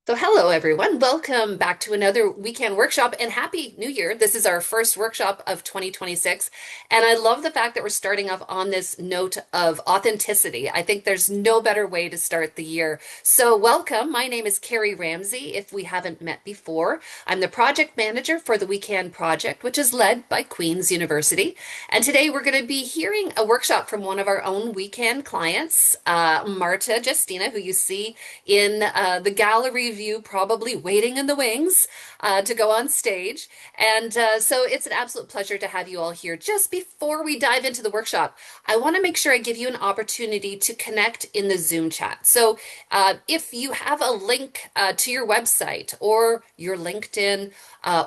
So, hello everyone. Welcome back to another weekend workshop and Happy New Year. This is our first workshop of 2026. And I love the fact that we're starting off on this note of authenticity. I think there's no better way to start the year. So, welcome. My name is Carrie Ramsey. If we haven't met before, I'm the project manager for the Weekend Project, which is led by Queen's University. And today we're going to be hearing a workshop from one of our own weekend clients, Marta Justina, who you see in the gallery view, probably waiting in the wings to go on stage. And so it's an absolute pleasure to have you all here. Just before we dive into the workshop, I want to make sure I give you an opportunity to connect in the Zoom chat. So if you have a link to your website or your LinkedIn,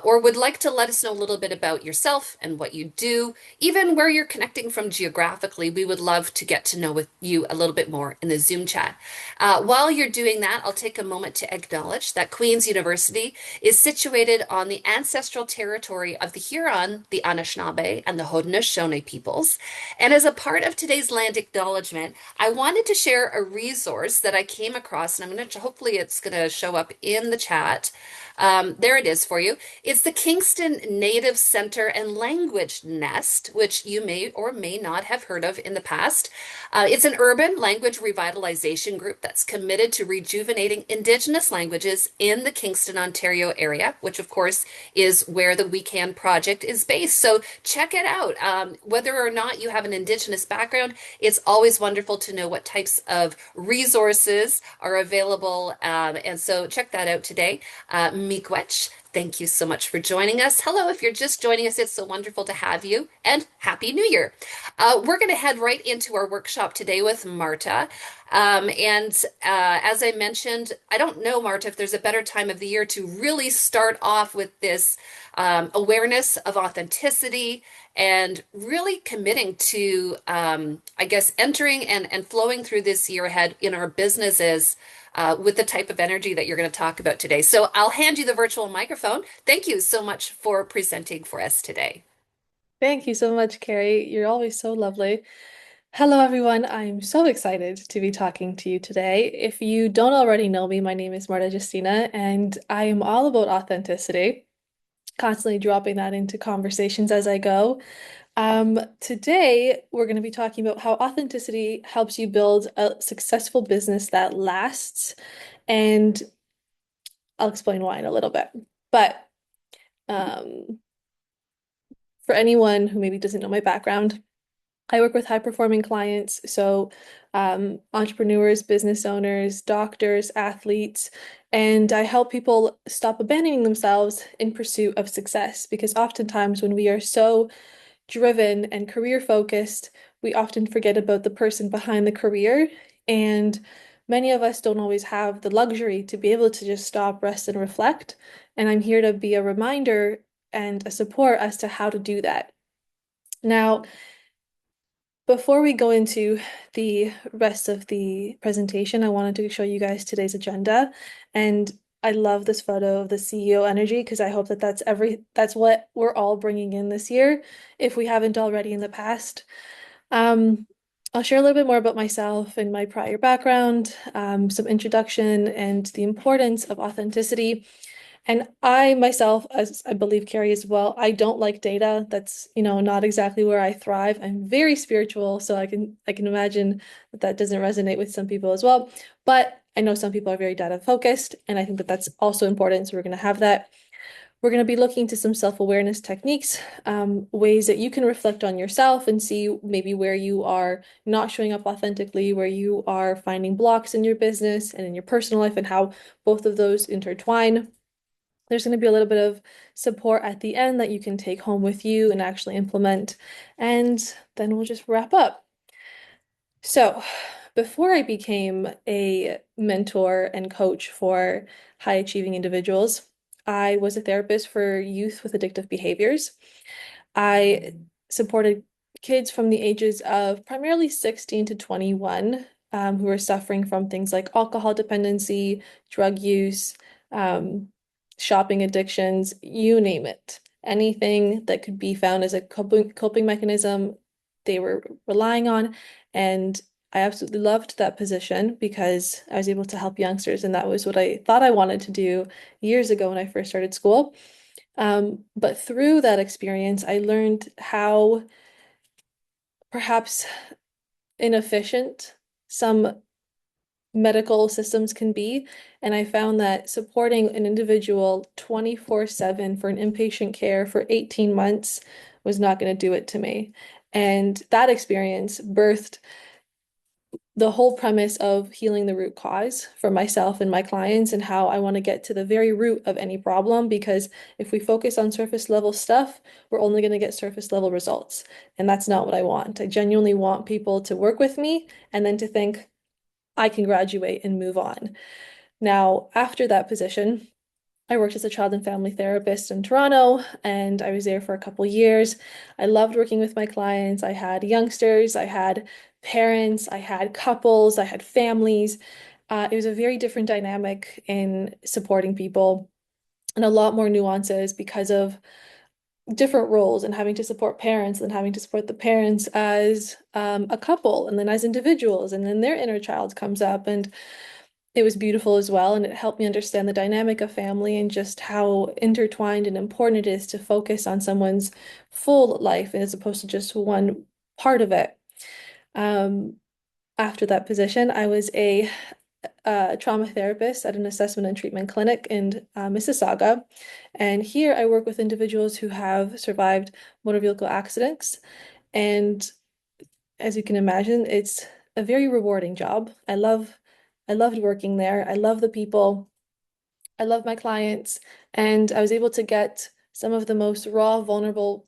or would like to let us know a little bit about yourself and what you do, even where you're connecting from geographically, we would love to get to know with you a little bit more in the Zoom chat. While you're doing that, I'll take a moment to acknowledge that Queen's University is situated on the ancestral territory of the Huron, the Anishinaabe, and the Haudenosaunee peoples. And as a part of today's land acknowledgement, I wanted to share a resource that I came across, and I'm going to hopefully it's going to show up in the chat. There it is for you. It's the Kingston Native Center and Language Nest, which you may or may not have heard of in the past. It's an urban language revitalization group that's committed to rejuvenating Indigenous languages in the Kingston, Ontario area, which of course is where the We Can project is based. So check it out. Whether or not you have an Indigenous background, it's always wonderful to know what types of resources are available. And so check that out today. Miigwech, thank you so much for joining us. Hello, if you're just joining us, it's so wonderful to have you, and Happy New Year. We're going to head right into our workshop today with Marta. As I mentioned, I don't know, Marta, if there's a better time of the year to really start off with this awareness of authenticity and really committing to, I guess, entering and flowing through this year ahead in our businesses with the type of energy that you're going to talk about today. So I'll hand you the virtual microphone. Thank you so much for presenting for us today. Thank you so much, Carrie. You're always so lovely. Hello, everyone. I'm so excited to be talking to you today. If you don't already know me, my name is Marta Justina, and I am all about authenticity, constantly dropping that into conversations as I go. Today, we're going to be talking about how authenticity helps you build a successful business that lasts, and I'll explain why in a little bit. But um, for anyone who maybe doesn't know my background, I work with high performing clients, so entrepreneurs, business owners, doctors, athletes, and I help people stop abandoning themselves in pursuit of success because oftentimes when we are so driven and career focused, we often forget about the person behind the career. And many of us don't always have the luxury to be able to just stop, rest, and reflect. And I'm here to be a reminder and a support as to how to do that. Now, before we go into the rest of the presentation, I wanted to show you guys today's agenda. And I love this photo of the CEO energy because I hope that that's what we're all bringing in this year, if we haven't already in the past. Um, I'll share a little bit more about myself and my prior background, some introduction, and the importance of authenticity. And I myself, as I believe Carrie as well, I don't like data. That's, not exactly where I thrive. I'm very spiritual, so I can imagine that that doesn't resonate with some people as well. But I know some people are very data focused, and I think that that's also important. So we're going to have that. We're going to be looking to some self-awareness techniques, ways that you can reflect on yourself and see maybe where you are not showing up authentically, where you are finding blocks in your business and in your personal life, and how both of those intertwine. There's going to be a little bit of support at the end that you can take home with you and actually implement. And then we'll just wrap up. So, before I became a mentor and coach for high achieving individuals, I was a therapist for youth with addictive behaviors. I supported kids from the ages of primarily 16 to 21 who were suffering from things like alcohol dependency, drug use, um, shopping addictions, you name it. Anything that could be found as a coping mechanism, they were relying on. And I absolutely loved that position because I was able to help youngsters, and that was what I thought I wanted to do years ago when I first started school. But through that experience, I learned how perhaps inefficient some medical systems can be. And I found that supporting an individual 24/7 for an inpatient care for 18 months was not going to do it to me. And that experience birthed the whole premise of healing the root cause for myself and my clients, and how I want to get to the very root of any problem. Because if we focus on surface level stuff, we're only going to get surface level results. And that's not what I want. I genuinely want people to work with me and then to think, I can graduate and move on. Now, after that position, I worked as a child and family therapist in Toronto, and I was there for a couple years. I loved working with my clients. I had youngsters, I had parents, I had couples, I had families. It was a very different dynamic in supporting people and a lot more nuances because of different roles and having to support parents and having to support the parents as a couple and then as individuals, and then their inner child comes up. And it was beautiful as well, and it helped me understand the dynamic of family and just how intertwined and important it is to focus on someone's full life as opposed to just one part of it. Um, After that position, I was a trauma therapist at an assessment and treatment clinic in Mississauga. And here I work with individuals who have survived motor vehicle accidents. And as you can imagine, it's a very rewarding job. I loved working there. I love the people. I love my clients. And I was able to get some of the most raw, vulnerable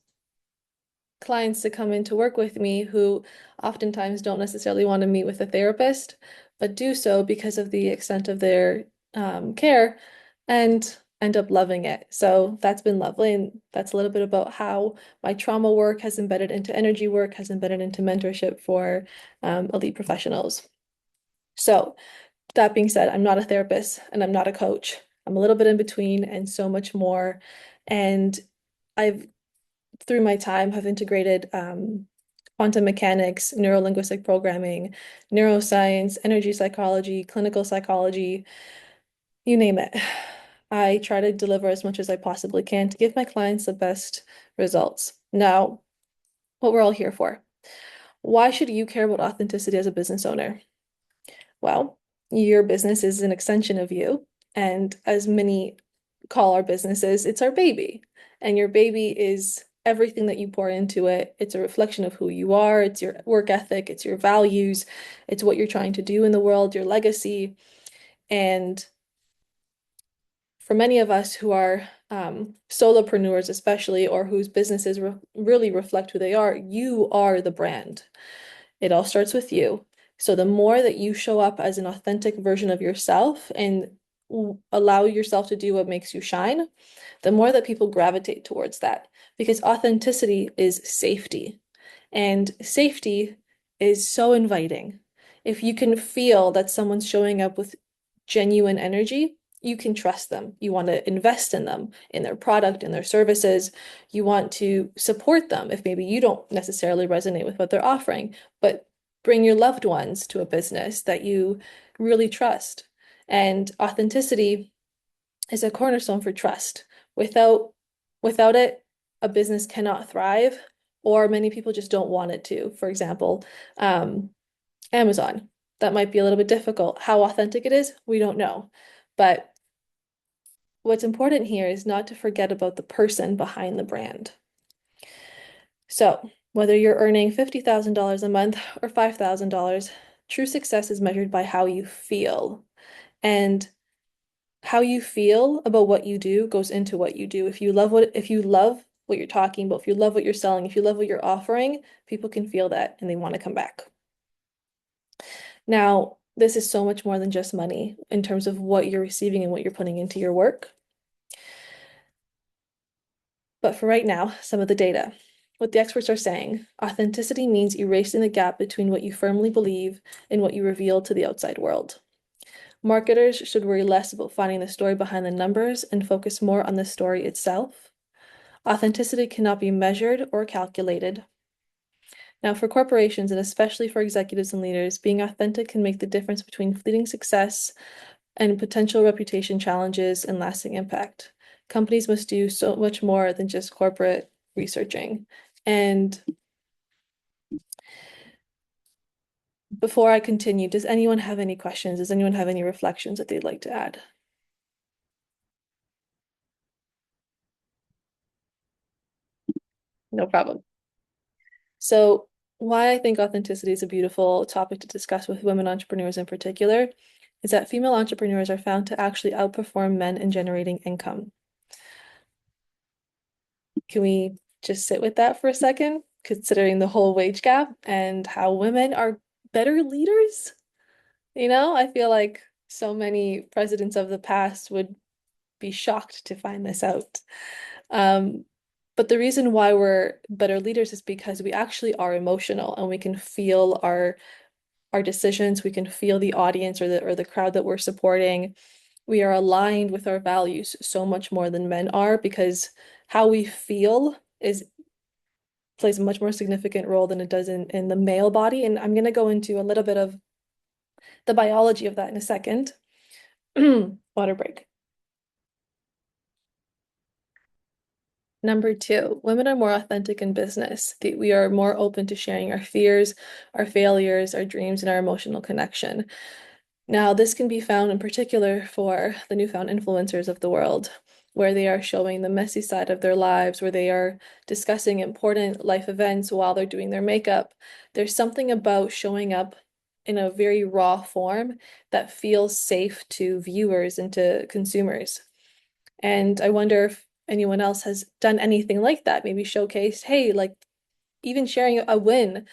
clients to come in to work with me who oftentimes don't necessarily want to meet with a therapist, but do so because of the extent of their care and end up loving it. So that's been lovely. And that's a little bit about how my trauma work has embedded into energy work, has embedded into mentorship for elite professionals. So that being said, I'm not a therapist and I'm not a coach. I'm a little bit in between and so much more. And I've, through my time, have integrated quantum mechanics, neurolinguistic programming, neuroscience, energy psychology, clinical psychology, you name it. I try to deliver as much as I possibly can to give my clients the best results. Now, what we're all here for. Why should you care about authenticity as a business owner? Well, your business is an extension of you. And as many call our businesses, it's our baby. And your baby is everything that you pour into it. It's a reflection of who you are, it's your work ethic, it's your values, it's what you're trying to do in the world, your legacy. And for many of us who are solopreneurs, especially, or whose businesses really reflect who they are, you are the brand. It all starts with you. So the more that you show up as an authentic version of yourself and allow yourself to do what makes you shine, the more that people gravitate towards that. Because authenticity is safety. And safety is so inviting. If you can feel that someone's showing up with genuine energy, you can trust them. You want to invest in them, in their product, in their services. You want to support them if maybe you don't necessarily resonate with what they're offering, but bring your loved ones to a business that you really trust. And authenticity is a cornerstone for trust. Without without it, a business cannot thrive, or many people just don't want it to. For example, Amazon. That might be a little bit difficult. How authentic it is, we don't know. But what's important here is not to forget about the person behind the brand. So, whether you're earning $50,000 a month or $5,000, true success is measured by how you feel. And how you feel about what you do goes into what you do. If you love what you're talking about, if you love what you're selling, if you love what you're offering, people can feel that and they want to come back. Now, this is so much more than just money in terms of what you're receiving and what you're putting into your work. But for right now, some of the data. What the experts are saying, authenticity means erasing the gap between what you firmly believe and what you reveal to the outside world. Marketers should worry less about finding the story behind the numbers and focus more on the story itself. Authenticity cannot be measured or calculated. Now, for corporations and especially for executives and leaders, being authentic can make the difference between fleeting success and potential reputation challenges and lasting impact. Companies must do so much more than just corporate researching. And before I continue, does anyone have any questions? Does anyone have any reflections that they'd like to add? No problem. So, why I think authenticity is a beautiful topic to discuss with women entrepreneurs in particular is that female entrepreneurs are found to actually outperform men in generating income. Can we just sit with that for a second, considering the whole wage gap and how women are better leaders? I feel like so many presidents of the past would be shocked to find this out. Um, but the reason why we're better leaders is because we actually are emotional and we can feel our decisions, we can feel the audience or the crowd that we're supporting. We are aligned with our values so much more than men are because how we feel is plays a much more significant role than it does in the male body. And I'm going to go into a little bit of the biology of that in a second. Water break. Number two, women are more authentic in business. We are more open to sharing our fears, our failures, our dreams, and our emotional connection. Now, this can be found in particular for the newfound influencers of the world, where they are showing the messy side of their lives, where they are discussing important life events while they're doing their makeup. There's something about showing up in a very raw form that feels safe to viewers and to consumers. And I wonder if anyone else has done anything like that, maybe showcased, hey, like even sharing a win,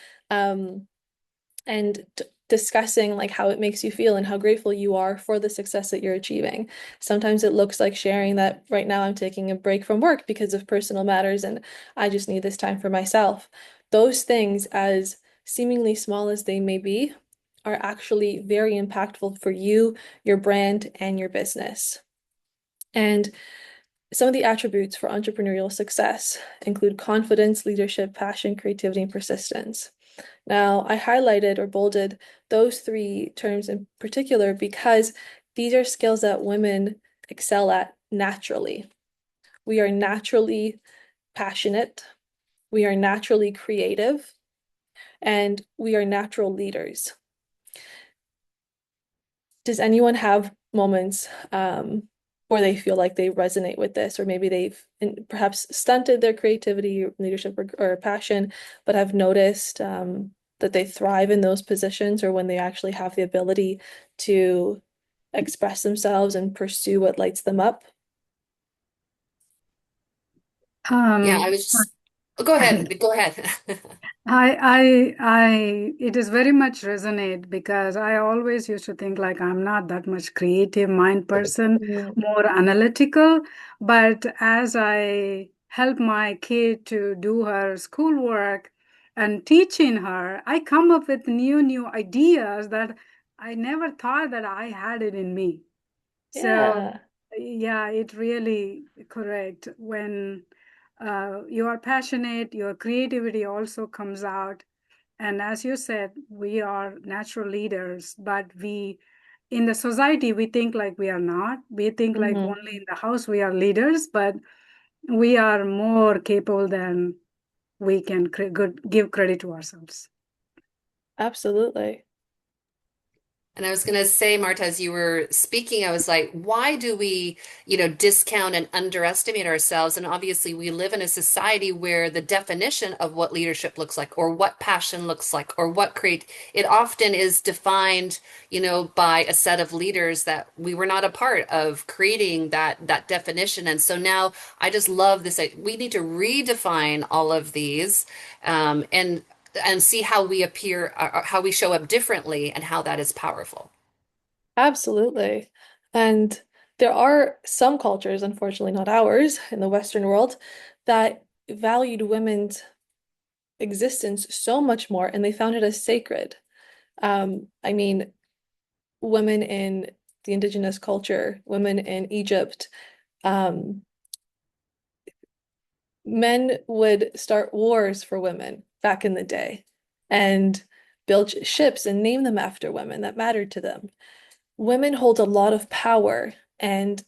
and discussing like how it makes you feel and how grateful you are for the success that you're achieving. Sometimes it looks like sharing that right now I'm taking a break from work because of personal matters and I just need this time for myself. Those things, as seemingly small as they may be, are actually very impactful for you, your brand, and your business. And some of the attributes for entrepreneurial success include confidence, leadership, passion, creativity, and persistence. Now, I highlighted or bolded those three terms in particular because these are skills that women excel at naturally. We are naturally passionate, we are naturally creative, and we are natural leaders. Does anyone have moments where they feel like they resonate with this, or maybe they've perhaps stunted their creativity, leadership, or passion, but have noticed that they thrive in those positions, or when they actually have the ability to express themselves and pursue what lights them up? Yeah, I Um, was just, oh, go ahead. Go ahead. it is very much resonate because I always used to think like I'm not that much creative mind person, Mhm. more analytical. But as I help my kid to do her schoolwork and teaching her, I come up with new ideas that I never thought that I had it in me. So Yeah, yeah, it really correct. When you are passionate, your creativity also comes out. And as you said, we are natural leaders, but in the society, we think like we are not. We think like hmm, only in the house we are leaders, but we are more capable than we can give credit to ourselves. absolutely. And I was going to say, Marta, as you were speaking, I was like, why do we, discount and underestimate ourselves? And obviously, we live in a society where the definition of what leadership looks like, or what passion looks like, or it often is defined, by a set of leaders that we were not a part of creating that definition. And so now I just love this. We need to redefine all of these, and see how we appear, how we show up differently, and how that is powerful. Absolutely. And there are some cultures, unfortunately not ours, in the Western world, that valued women's existence so much more and they found it as sacred. I mean, women in the indigenous culture, women in Egypt, um, men would start wars for women back in the day. and build ships and name them after women that mattered to them. Women hold a lot of power, and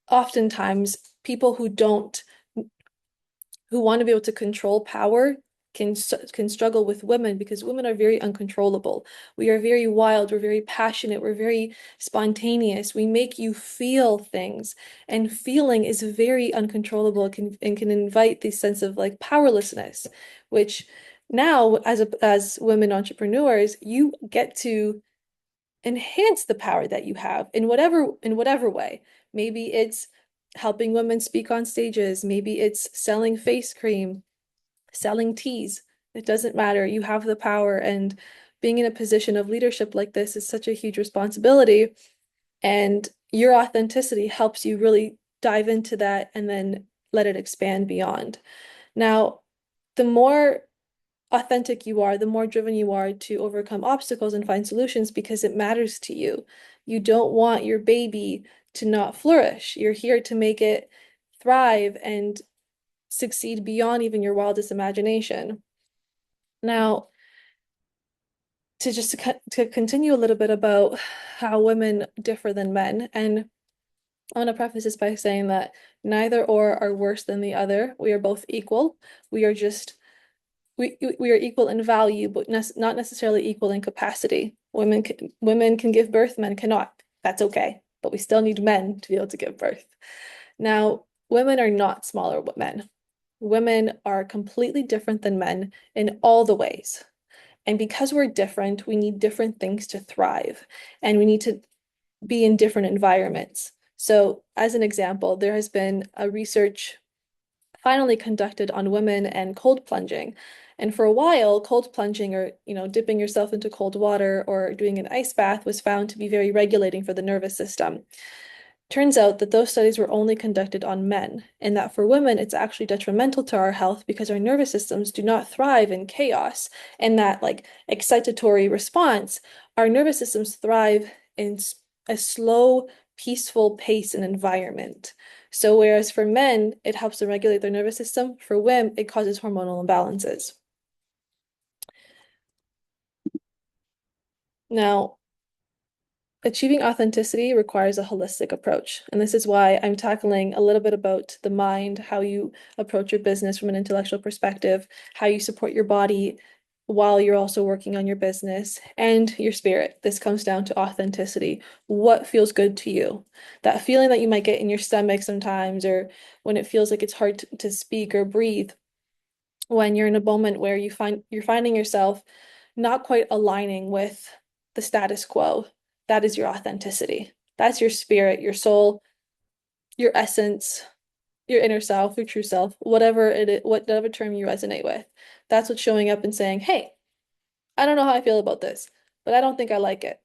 oftentimes people who want to be able to control power can struggle with women because women are very uncontrollable. We are very wild, we're very passionate, we're very spontaneous. We make you feel things, and feeling is very uncontrollable and can invite this sense of like powerlessness, which now as women entrepreneurs, you get to enhance the power that you have in whatever way. Maybe it's helping women speak on stages, maybe it's selling face cream, selling teas. It doesn't matter. You have the power, and being in a position of leadership like this is such a huge responsibility, and your authenticity helps you really dive into that and then let it expand beyond. Now, the more authentic you are, the more driven you are to overcome obstacles and find solutions because it matters to you. You don't want your baby to not flourish. You're here to make it thrive and succeed beyond even your wildest imagination. Now, to continue a little bit about how women differ than men, and I want to preface this by saying that neither or are worse than the other. We are both equal. We are just we are equal in value, but not necessarily equal in capacity. Women can give birth, men cannot. That's okay, but we still need men to be able to give birth. Now, women are not smaller men. Women are completely different than men in all the ways. And because we're different, we need different things to thrive, and we need to be in different environments. So, as an example, there has been a research finally conducted on women and cold plunging. And for a while, cold plunging or, dipping yourself into cold water or doing an ice bath was found to be very regulating for the nervous system. Turns out that those studies were only conducted on men, and that for women, it's actually detrimental to our health because our nervous systems do not thrive in chaos and that like excitatory response. Our nervous systems thrive in a slow, peaceful pace and environment. So, whereas for men, it helps to regulate their nervous system, for women, it causes hormonal imbalances. Now, achieving authenticity requires a holistic approach. And this is why I'm tackling a little bit about the mind, how you approach your business from an intellectual perspective, how you support your body while you're also working on your business, and your spirit. This comes down to authenticity. What feels good to you? That feeling that you might get in your stomach sometimes, or when it feels like it's hard to speak or breathe, when you're in a moment where you're finding yourself not quite aligning with the status quo. That is your authenticity. That's your spirit, your soul, your essence, your inner self, your true self, whatever it is, whatever term you resonate with. That's what's showing up and saying, "Hey, I don't know how I feel about this, but I don't think I like it."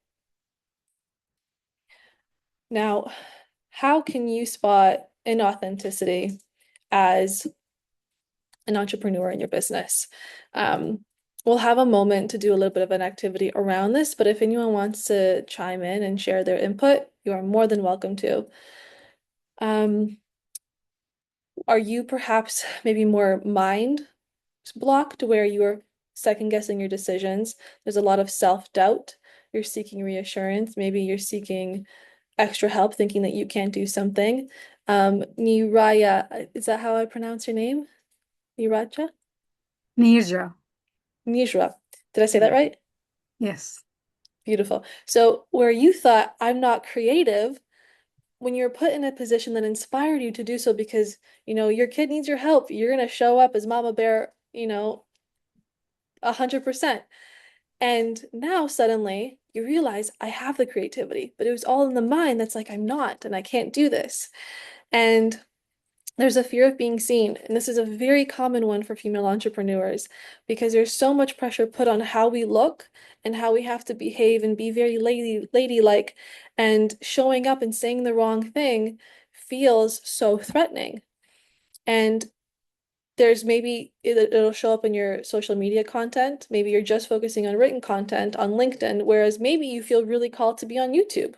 Now, how can you spot inauthenticity as an entrepreneur in your business? We'll have a moment to do a little bit of an activity around this, but if anyone wants to chime in and share their input, you are more than welcome to. Um, are you perhaps maybe more mind blocked where you're second guessing your decisions? There's a lot of self-doubt. You're seeking reassurance. Maybe you're seeking extra help, thinking that you can't do something. Niraya, is that how I pronounce your name? Niraja? Nirja. Nijra. Did I say that Yeah. right? Yes. Beautiful. So where you thought I'm not creative, when you're put in a position that inspired you to do so because, your kid needs your help, you're gonna show up as Mama Bear, 100%. And now suddenly you realize I have the creativity, but it was all in the mind that's like, I'm not, and I can't do this. And there's a fear of being seen, and this is a very common one for female entrepreneurs because there's so much pressure put on how we look and how we have to behave and be very ladylike, and showing up and saying the wrong thing feels so threatening. And there's maybe it'll show up in your social media content. Maybe you're just focusing on written content on LinkedIn, whereas maybe you feel really called to be on YouTube.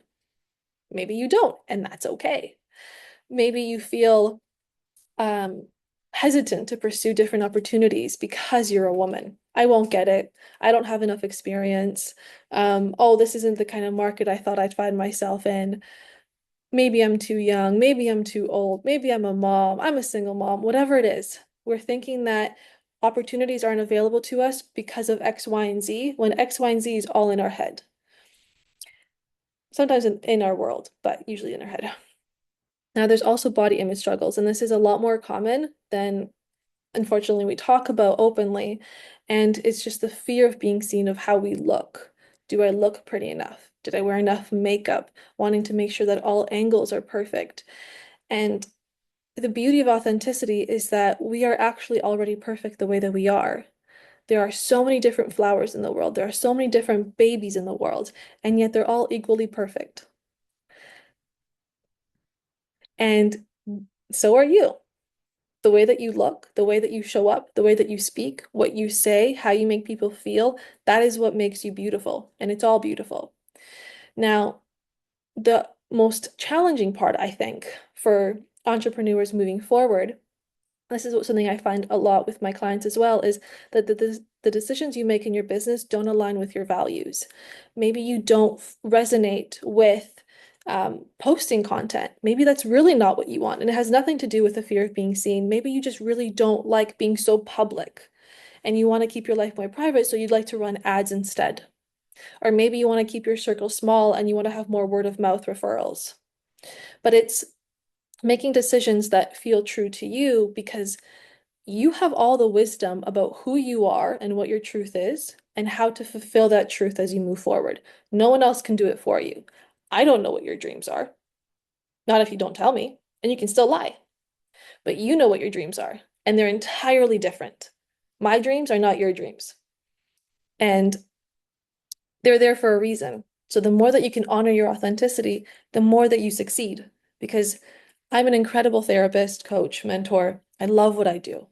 Maybe you don't, and that's okay. Maybe you feel um, hesitant to pursue different opportunities because you're a woman. I won't get it. I don't have enough experience. Oh, this isn't the kind of market I thought I'd find myself in. Maybe I'm too young. Maybe I'm too old. Maybe I'm a mom. I'm a single mom. Whatever it is, we're thinking that opportunities aren't available to us because of X, Y, and Z, when X, Y, and Z is all in our head. Sometimes in our world, but usually in our head. Now, there's also body image struggles, and this is a lot more common than unfortunately we talk about openly. And it's just the fear of being seen of how we look. Do I look pretty enough? Did I wear enough makeup? Wanting to make sure that all angles are perfect. And the beauty of authenticity is that we are actually already perfect the way that we are. There are so many different flowers in the world. There are so many different babies in the world, and yet they're all equally perfect. And so are you. The way that you look, the way that you show up, the way that you speak, what you say, how you make people feel, that is what makes you beautiful. And it's all beautiful. Now, the most challenging part, I think, for entrepreneurs moving forward, this is something I find a lot with my clients as well, is that the decisions you make in your business don't align with your values. Maybe you don't resonate with posting content. Maybe that's really not what you want, and it has nothing to do with the fear of being seen. Maybe you just really don't like being so public, and you want to keep your life more private, so you'd like to run ads instead. Or maybe you want to keep your circle small and you want to have more word of mouth referrals. But it's making decisions that feel true to you because you have all the wisdom about who you are and what your truth is and how to fulfill that truth as you move forward. No one else can do it for you. I don't know what your dreams are, not if you don't tell me, and you can still lie, but you know what your dreams are, and they're entirely different. My dreams are not your dreams, and they're there for a reason. So the more that you can honor your authenticity, the more that you succeed, because I'm an incredible therapist, coach, mentor. I love what I do.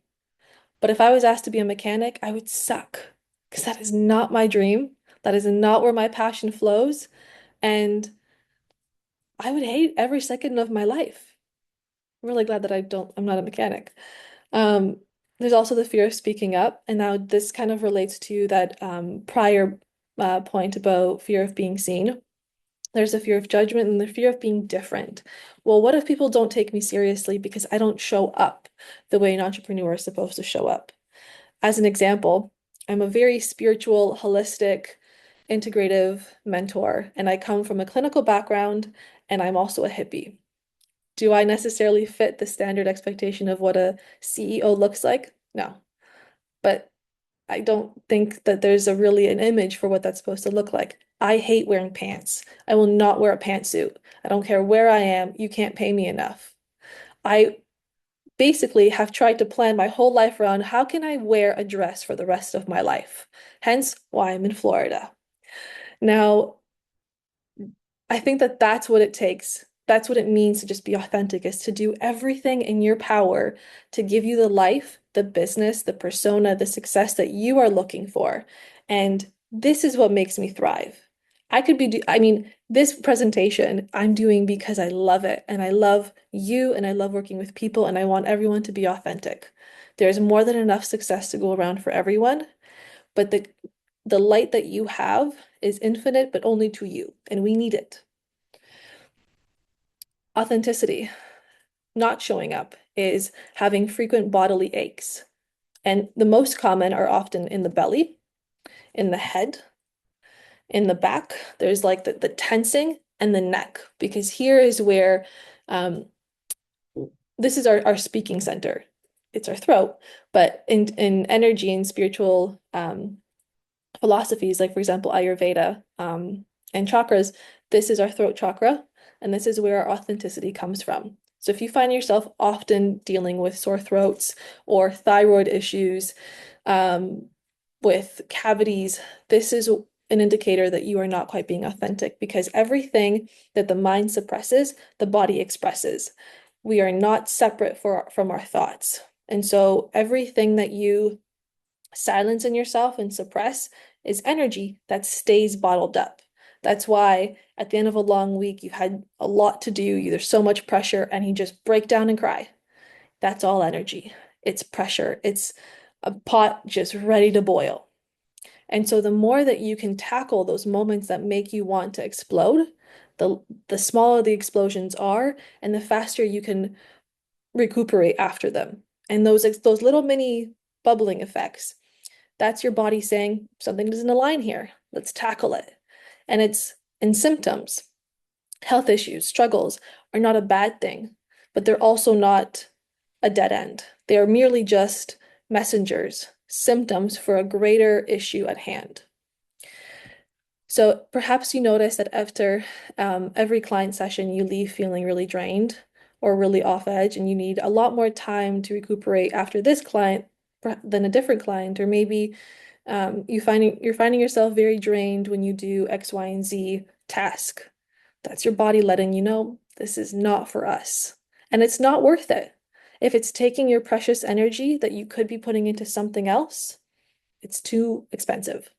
But if I was asked to be a mechanic, I would suck because that is not my dream. That is not where my passion flows. And I would hate every second of my life. I'm really glad that I'm not a mechanic. Um, there's also the fear of speaking up. And now this kind of relates to that prior point about fear of being seen. There's a fear of judgment and the fear of being different. Well, what if people don't take me seriously because I don't show up the way an entrepreneur is supposed to show up? As an example, I'm a very spiritual, holistic, integrative mentor, and I come from a clinical background, and I'm also a hippie. Do I necessarily fit the standard expectation of what a CEO looks like? No. But I don't think that there's a really an image for what that's supposed to look like. I hate wearing pants. I will not wear a pantsuit. I don't care where I am. You can't pay me enough. I basically have tried to plan my whole life around how can I wear a dress for the rest of my life? Hence why I'm in Florida. Now, I think that that's what it takes. That's what it means to just be authentic, is to do everything in your power to give you the life, the business, the persona, the success that you are looking for. And this is what makes me thrive. I mean, this presentation I'm doing because I love it and I love you and I love working with people and I want everyone to be authentic. There's more than enough success to go around for everyone, but the light that you have is infinite, but only to you, and we need it. Authenticity, not showing up, is having frequent bodily aches. And the most common are often in the belly, in the head, in the back. There's like the tensing and the neck, because here is where um, this is our speaking center. It's our throat. But in energy and spiritual philosophies, like for example, Ayurveda and chakras, this is our throat chakra, and this is where our authenticity comes from. So if you find yourself often dealing with sore throats or thyroid issues, um, with cavities, this is an indicator that you are not quite being authentic, because everything that the mind suppresses, the body expresses. We are not separate from our thoughts. And so everything that you silence in yourself and suppress is energy that stays bottled up. That's why at the end of a long week, you've had a lot to do, there's so much pressure, and you just break down and cry. That's all energy. it's pressure, it's a pot just ready to boil. And so the more that you can tackle those moments that make you want to explode, the smaller the explosions are, and the faster you can recuperate after them. And those little mini bubbling effects, that's your body saying something doesn't align here. Let's tackle it. And it's in symptoms. Health issues, struggles are not a bad thing, but they're also not a dead end. They are merely just messengers, symptoms for a greater issue at hand. So perhaps you notice that after every client session, you leave feeling really drained or really off edge, and you need a lot more time to recuperate after this client than a different client, or maybe you're finding yourself very drained when you do X, Y, and Z task. That's your body letting you know this is not for us, and it's not worth it. If it's taking your precious energy that you could be putting into something else, it's too expensive.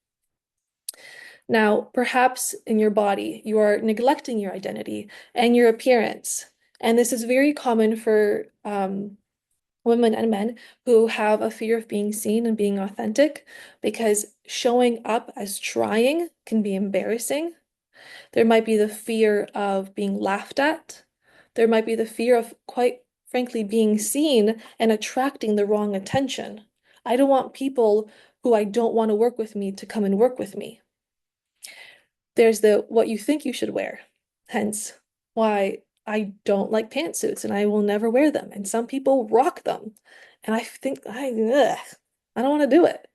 Now, perhaps in your body, you are neglecting your identity and your appearance. And this is very common for women and men who have a fear of being seen and being authentic, because showing up as trying can be embarrassing. There might be the fear of being laughed at. There might be the fear of, quite frankly, being seen and attracting the wrong attention. I don't want people who I don't want to work with me to come and work with me. There's the what you think you should wear, hence why I don't like pantsuits and I will never wear them. And some people rock them. And I think I don't want to do it.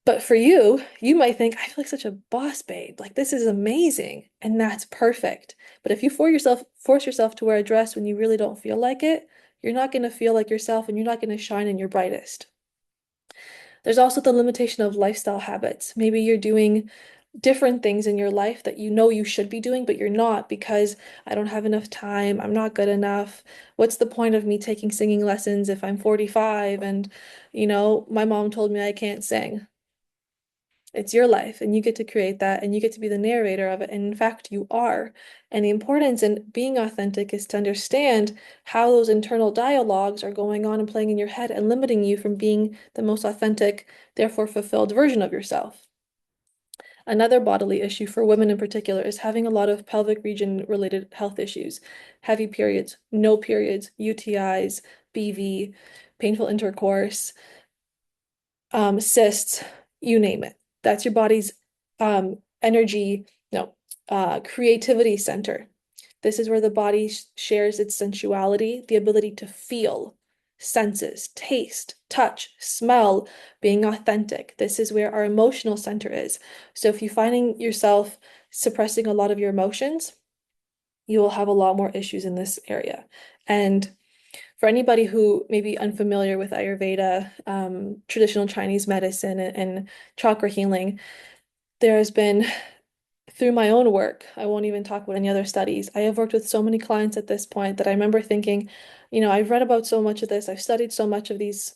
But for you, you might think, I feel like such a boss babe. Like this is amazing. And that's perfect. But if you force yourself to wear a dress when you really don't feel like it, you're not going to feel like yourself and you're not going to shine in your brightest. There's also the limitation of lifestyle habits. Maybe you're doing different things in your life that you know you should be doing, but you're not because I don't have enough time, I'm not good enough. What's the point of me taking singing lessons if I'm 45 and, my mom told me I can't sing? It's your life and you get to create that and you get to be the narrator of it. And in fact, you are. And the importance in being authentic is to understand how those internal dialogues are going on and playing in your head and limiting you from being the most authentic, therefore fulfilled version of yourself. Another bodily issue for women in particular is having a lot of pelvic region related health issues, heavy periods, no periods, UTIs, BV, painful intercourse, cysts, you name it. That's your body's energy, no, creativity center. This is where the body shares its sensuality, the ability to feel, senses, taste, touch, smell, being authentic. This is where our emotional center is. So if you're finding yourself suppressing a lot of your emotions, you will have a lot more issues in this area. And for anybody who may be unfamiliar with Ayurveda, traditional Chinese medicine, and chakra healing, there has been, through my own work, I won't even talk about any other studies. I have worked with so many clients at this point that I remember thinking, I've read about so much of this, I've studied so much of these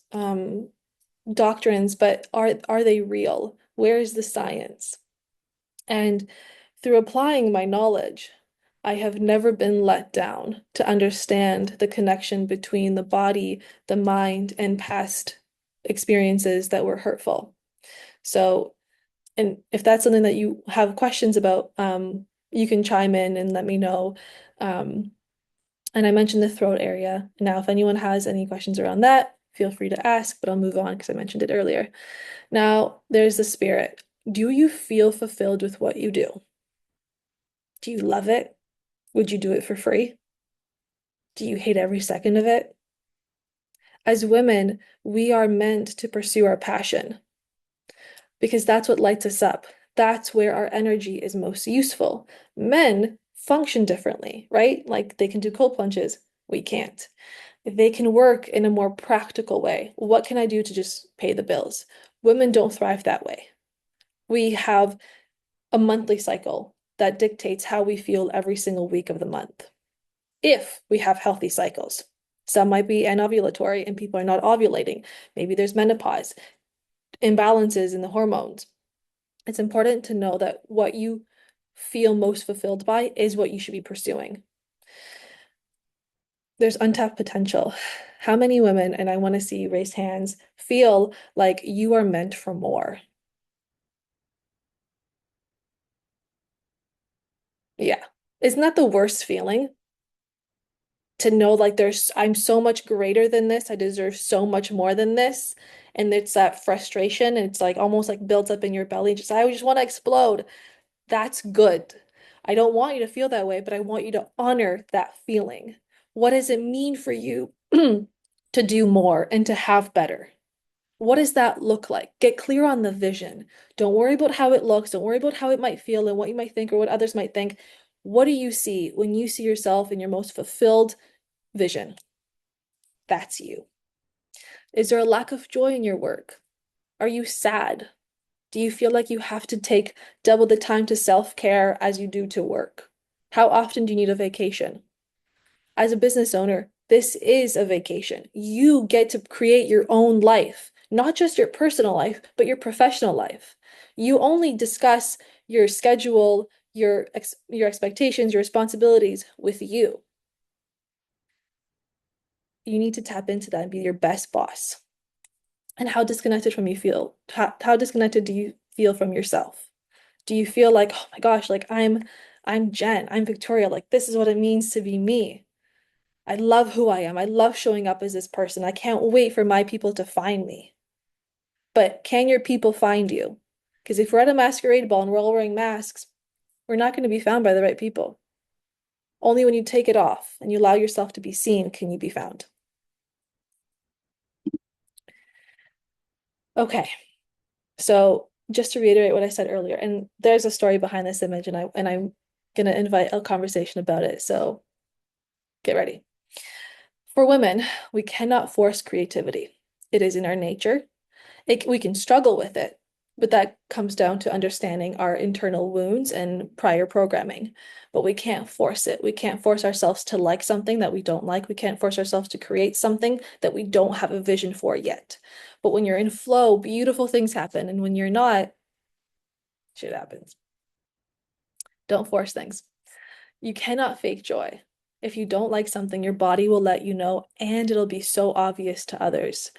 doctrines, but are they real? Where is the science? And through applying my knowledge, I have never been let down to understand the connection between the body, the mind, and past experiences that were hurtful. So, and if that's something that you have questions about, you can chime in and let me know. And I mentioned the throat area. Now, if anyone has any questions around that, feel free to ask, but I'll move on because I mentioned it earlier. Now, there's the spirit. Do you feel fulfilled with what you do? Do you love it? Would you do it for free? Do you hate every second of it? As women, we are meant to pursue our passion because that's what lights us up. That's where our energy is most useful. Men function differently, right? Like they can do cold plunges. We can't. They can work in a more practical way. What can I do to just pay the bills? Women don't thrive that way. We have a monthly cycle that dictates how we feel every single week of the month. If we have healthy cycles, some might be anovulatory and people are not ovulating. Maybe there's menopause, imbalances in the hormones. It's important to know that what you feel most fulfilled by is what you should be pursuing. there's untapped potential. How many women, and I want to see raised hands, feel like you are meant for more? Yeah. Isn't that the worst feeling? To know like I'm so much greater than this. I deserve so much more than this. And it's that frustration and it's like almost like builds up in your belly. Just I just want to explode. That's good. I don't want you to feel that way, but I want you to honor that feeling. What does it mean for you to do more and to have better? What does that look like? Get clear on the vision. Don't worry about how it looks. Don't worry about how it might feel and what you might think or what others might think. What do you see when you see yourself in your most fulfilled vision? That's you. Is there a lack of joy in your work? Are you sad? Do you feel like you have to take double the time to self-care as you do to work? How often do you need a vacation? As a business owner, this is a vacation. You get to create your own life, not just your personal life, but your professional life. You only discuss your schedule, your expectations, your responsibilities with you. You need to tap into that and be your best boss. And how disconnected from you feel? How disconnected do you feel from yourself? Do you feel like, oh my gosh, like I'm Jen, I'm Victoria, like this is what it means to be me. I love who I am. I love showing up as this person. I can't wait for my people to find me. But can your people find you? Because if we're at a masquerade ball and we're all wearing masks, we're not going to be found by the right people. Only when you take it off and you allow yourself to be seen can you be found. Okay. So just to reiterate what I said earlier, and there's a story behind this image, and I'm gonna invite a conversation about it. So get ready. For women, we cannot force creativity. It is in our nature. We can struggle with it, but that comes down to understanding our internal wounds and prior programming. But we can't force it. We can't force ourselves to like something that we don't like. We can't force ourselves to create something that we don't have a vision for yet. But when you're in flow, beautiful things happen. And when you're not, shit happens. Don't force things. You cannot fake joy. If you don't like something, your body will let you know, and it'll be so obvious to others.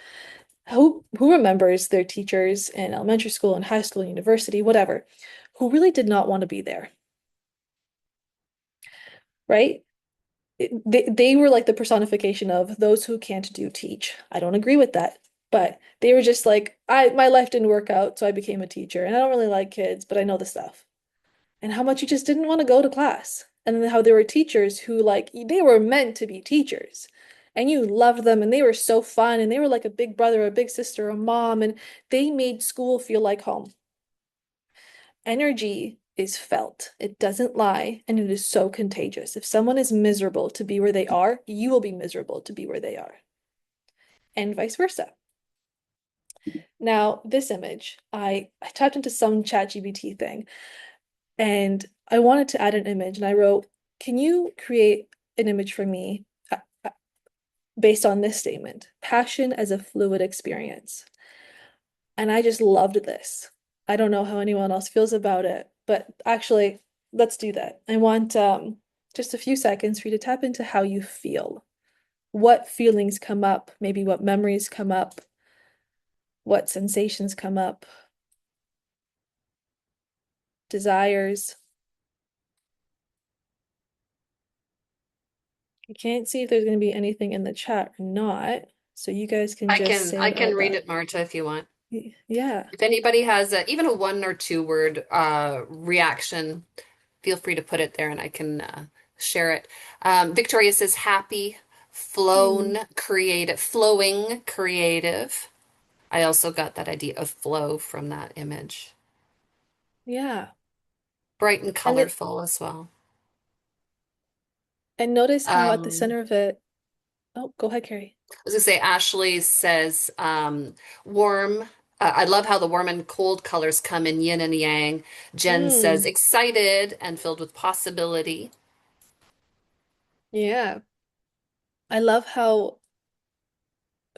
Who remembers their teachers in elementary school and high school and university, whatever, who really did not want to be there, right? They were like the personification of those who can't do teach. I don't agree with that, but they were just like, my life didn't work out, so I became a teacher, and I don't really like kids, but I know the stuff. And how much you just didn't want to go to class. And then how there were teachers who like they were meant to be teachers. And you loved them and they were so fun and they were like a big brother, a big sister, a mom, and they made school feel like home. Energy is felt. It doesn't lie, and it is so contagious. If someone is miserable to be where they are, you will be miserable to be where they are, and vice versa. Now, this image, I tapped into some ChatGPT thing and I wanted to add an image, and I wrote, can you create an image for me based on this statement? Passion as a fluid experience. And I just loved this. I don't know how anyone else feels about it, but actually, let's do that. I want just a few seconds for you to tap into how you feel. What feelings come up, maybe what memories come up, what sensations come up, desires. I can't see if there's going to be anything in the chat or not. So you guys can just say I it can out read loud. it, Marta, if you want. Yeah. If anybody has even a one or two word reaction, feel free to put it there and I can share it. Victoria says happy, flown, Mm, creative, flowing, creative. I also got that idea of flow from that image. yeah. Bright and And it colorful as well. and notice how at the Um, center of it, oh, go ahead, Carrie. I was gonna say Ashley says warm. I love how the warm and cold colors come in yin and yang. Jen says Mm, excited and filled with possibility. yeah. I love how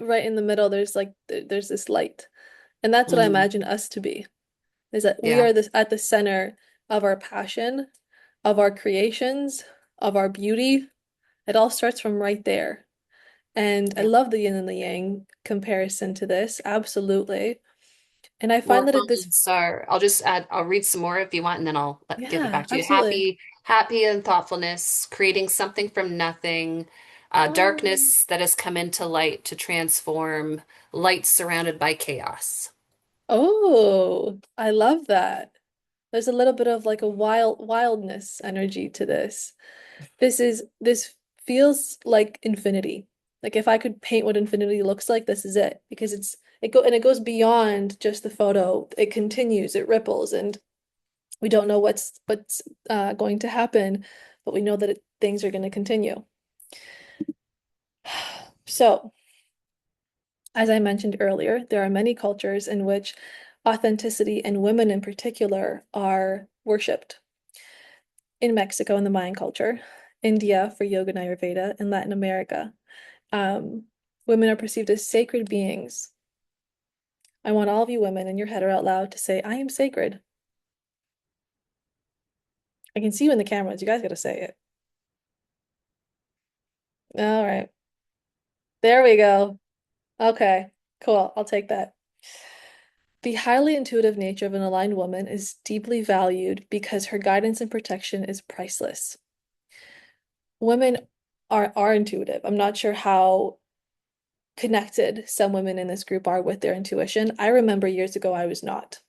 right in the middle there's like there's this light. And that's what I Mm, imagine us to be, is that we yeah. are this at the center of our passion, of our creations, of our beauty, It all starts from right there. And I Yeah. love the yin and the yang comparison to this. Absolutely. And I find that this, Hormones are, I'll just add, I'll read some more if you want, and then I'll give it yeah, back to you. absolutely. Happy and thoughtfulness, creating something from nothing, Oh, darkness that has come into light to transform, light surrounded by chaos. oh, I love that. There's a little bit of like a wildness energy to this. This feels like infinity. Like if I could paint what infinity looks like, this is it. Because it goes beyond just the photo. It continues, it ripples, and we don't know what's going to happen, but we know that things are going to continue. So, as I mentioned earlier, there are many cultures in which authenticity and women in particular are worshipped. In Mexico in the Mayan culture, India for yoga and Ayurveda, and Latin America. Um, Women are perceived as sacred beings. I want all of you women in your head or out loud to say, I am sacred. I can see you in the cameras. You guys got to say it. All right. There we go. Okay. Cool. I'll take that. The highly intuitive nature of an aligned woman is deeply valued because her guidance and protection is priceless. Women are intuitive. I'm not sure how connected some women in this group are with their intuition. I remember years ago I was not.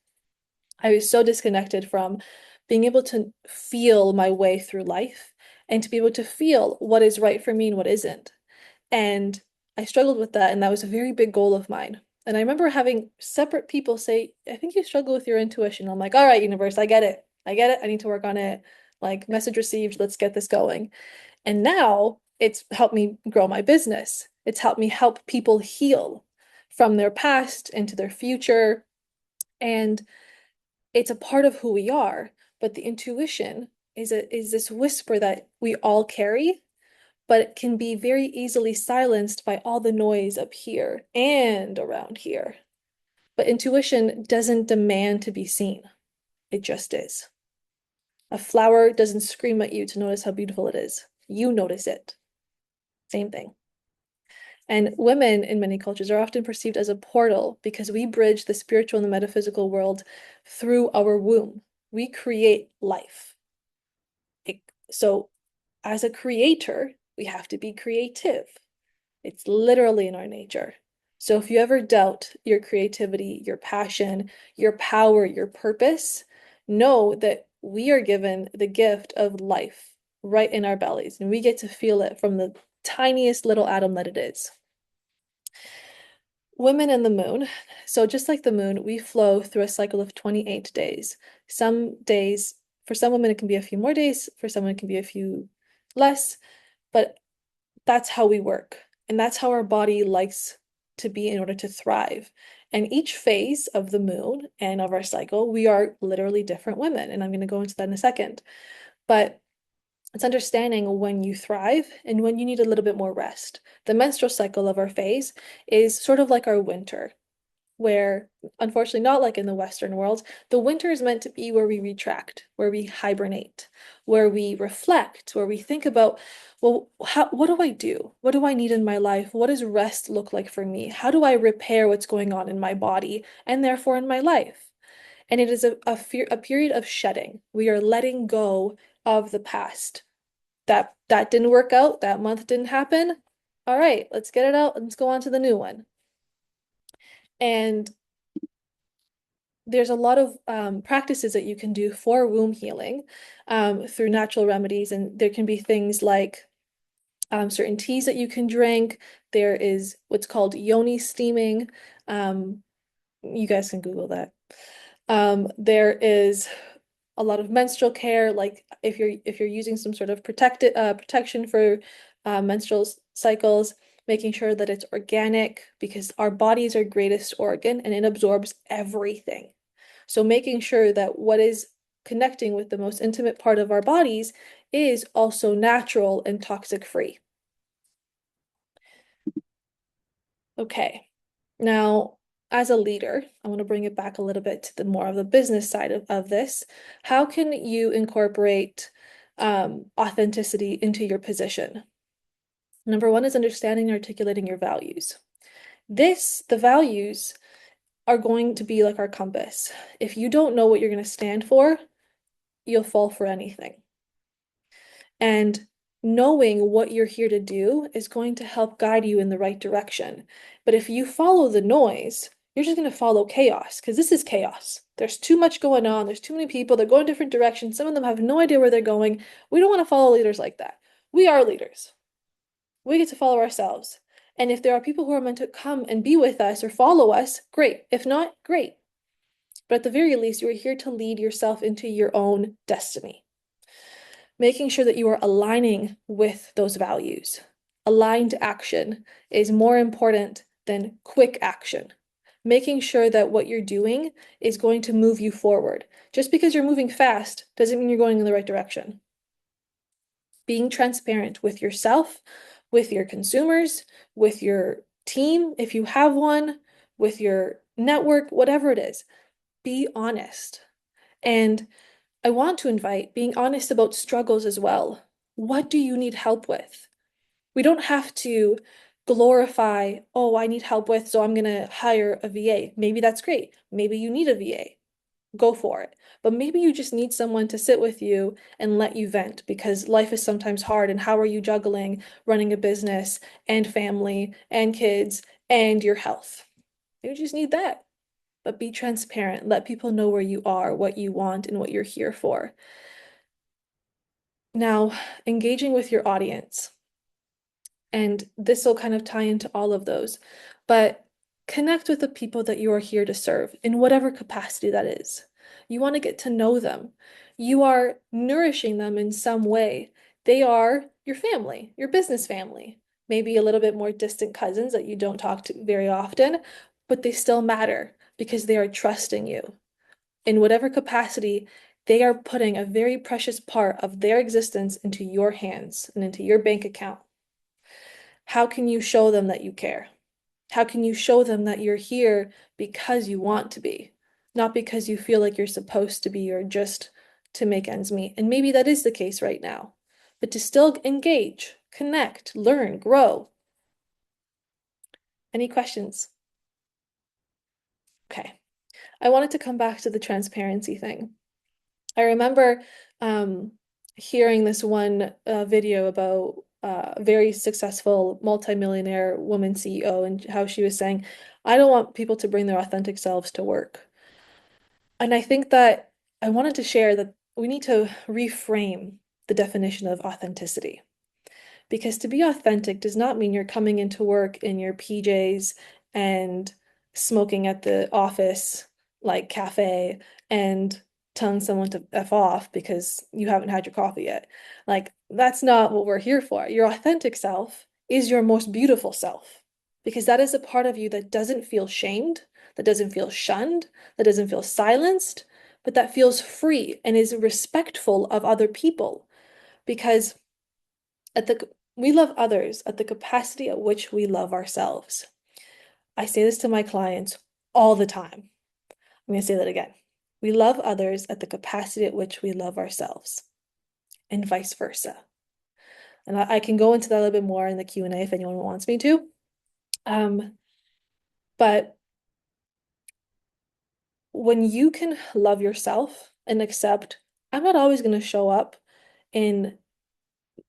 I was so disconnected from being able to feel my way through life and to be able to feel what is right for me and what isn't. And I struggled with that, and that was a very big goal of mine. And I remember having separate people say, I think you struggle with your intuition. I'm like, all right, universe, I get it. I get it. I need to work on it. Like, message received, let's get this going. And now it's helped me grow my business. It's helped me help people heal from their past into their future. And it's a part of who we are. But the intuition is this whisper that we all carry, but it can be very easily silenced by all the noise up here and around here. But intuition doesn't demand to be seen. It just is. A flower doesn't scream at you to notice how beautiful it is. You notice it. Same thing. And women in many cultures are often perceived as a portal because we bridge the spiritual and the metaphysical world through our womb. We create life. It, so, as a creator, we have to be creative. It's literally in our nature. So, if you ever doubt your creativity, your passion, your power, your purpose, know that we are given the gift of life right in our bellies, and we get to feel it from the tiniest little atom that it is. Women and the moon. So just like the moon, we flow through a cycle of 28 days. Some days, for some women, it can be a few more days, for someone, it can be a few less, but that's how we work. And that's how our body likes to be in order to thrive. And each phase of the moon and of our cycle, we are literally different women. And I'm going to go into that in a second. But it's understanding when you thrive and when you need a little bit more rest. The menstrual cycle of our phase is sort of like our winter, where unfortunately, not like in the Western world, the winter is meant to be where we retract, where we hibernate, where we reflect, where we think about, well, what do I do? What do I need in my life? What does rest look like for me? How do I repair what's going on in my body and therefore in my life? And it is a period of shedding. We are letting go of the past. That didn't work out. That month didn't happen. All right, let's get it out. Let's go on to the new one. And there's a lot of practices that you can do for womb healing through natural remedies. And there can be things like certain teas that you can drink. There is what's called yoni steaming. Um, you guys can Google that. There is a lot of menstrual care, like if you're using some sort of protection for menstrual cycles, making sure that it's organic because our body is our greatest organ and it absorbs everything. So making sure that what is connecting with the most intimate part of our bodies is also natural and toxic free. Okay. Now, as a leader, I want to bring it back a little bit to the more of the business side of this. How can you incorporate authenticity into your position? Number one is understanding and articulating your values. The values are going to be like our compass. If you don't know what you're going to stand for, you'll fall for anything. And knowing what you're here to do is going to help guide you in the right direction. But if you follow the noise, you're just going to follow chaos because this is chaos. There's too much going on. There's too many people. They're going different directions. Some of them have no idea where they're going. We don't want to follow leaders like that. We are leaders. We get to follow ourselves. And if there are people who are meant to come and be with us or follow us, great. If not, great. But at the very least, you are here to lead yourself into your own destiny. Making sure that you are aligning with those values. Aligned action is more important than quick action. Making sure that what you're doing is going to move you forward. Just because you're moving fast doesn't mean you're going in the right direction. Being transparent with yourself, with your consumers, with your team, if you have one, with your network, whatever it is, be honest. And I want to invite being honest about struggles as well. What do you need help with? We don't have to glorify, oh, I need help with, so I'm going to hire a VA. Maybe that's great. Maybe you need a VA. Go for it. But maybe you just need someone to sit with you and let you vent because life is sometimes hard. And how are you juggling running a business and family and kids and your health? You just need that. But be transparent. Let people know where you are, what you want, and what you're here for. Now, engaging with your audience, and this will kind of tie into all of those, but connect with the people that you are here to serve in whatever capacity that is. You want to get to know them. You are nourishing them in some way. They are your family, your business family, maybe a little bit more distant cousins that you don't talk to very often, but they still matter because they are trusting you in whatever capacity. They are putting a very precious part of their existence into your hands and into your bank account. How can you show them that you care? How can you show them that you're here because you want to be, not because you feel like you're supposed to be or just to make ends meet? And maybe that is the case right now, but to still engage, connect, learn, grow. Any questions? Okay. I wanted to come back to the transparency thing. I remember hearing this one video about a very successful multimillionaire woman CEO and how she was saying, I don't want people to bring their authentic selves to work. And I think that I wanted to share that we need to reframe the definition of authenticity. Because to be authentic does not mean you're coming into work in your PJs and smoking at the office like cafe and telling someone to F off because you haven't had your coffee yet. Like, that's not what we're here for. Your authentic self is your most beautiful self because that is a part of you that doesn't feel shamed, that doesn't feel shunned, that doesn't feel silenced, but that feels free and is respectful of other people because at the we love others at the capacity at which we love ourselves. I say this to my clients all the time. I'm going to say that again. We love others at the capacity at which we love ourselves, and vice versa. And I can go into that a little bit more in the Q&A if anyone wants me to. But when you can love yourself and accept, I'm not always going to show up in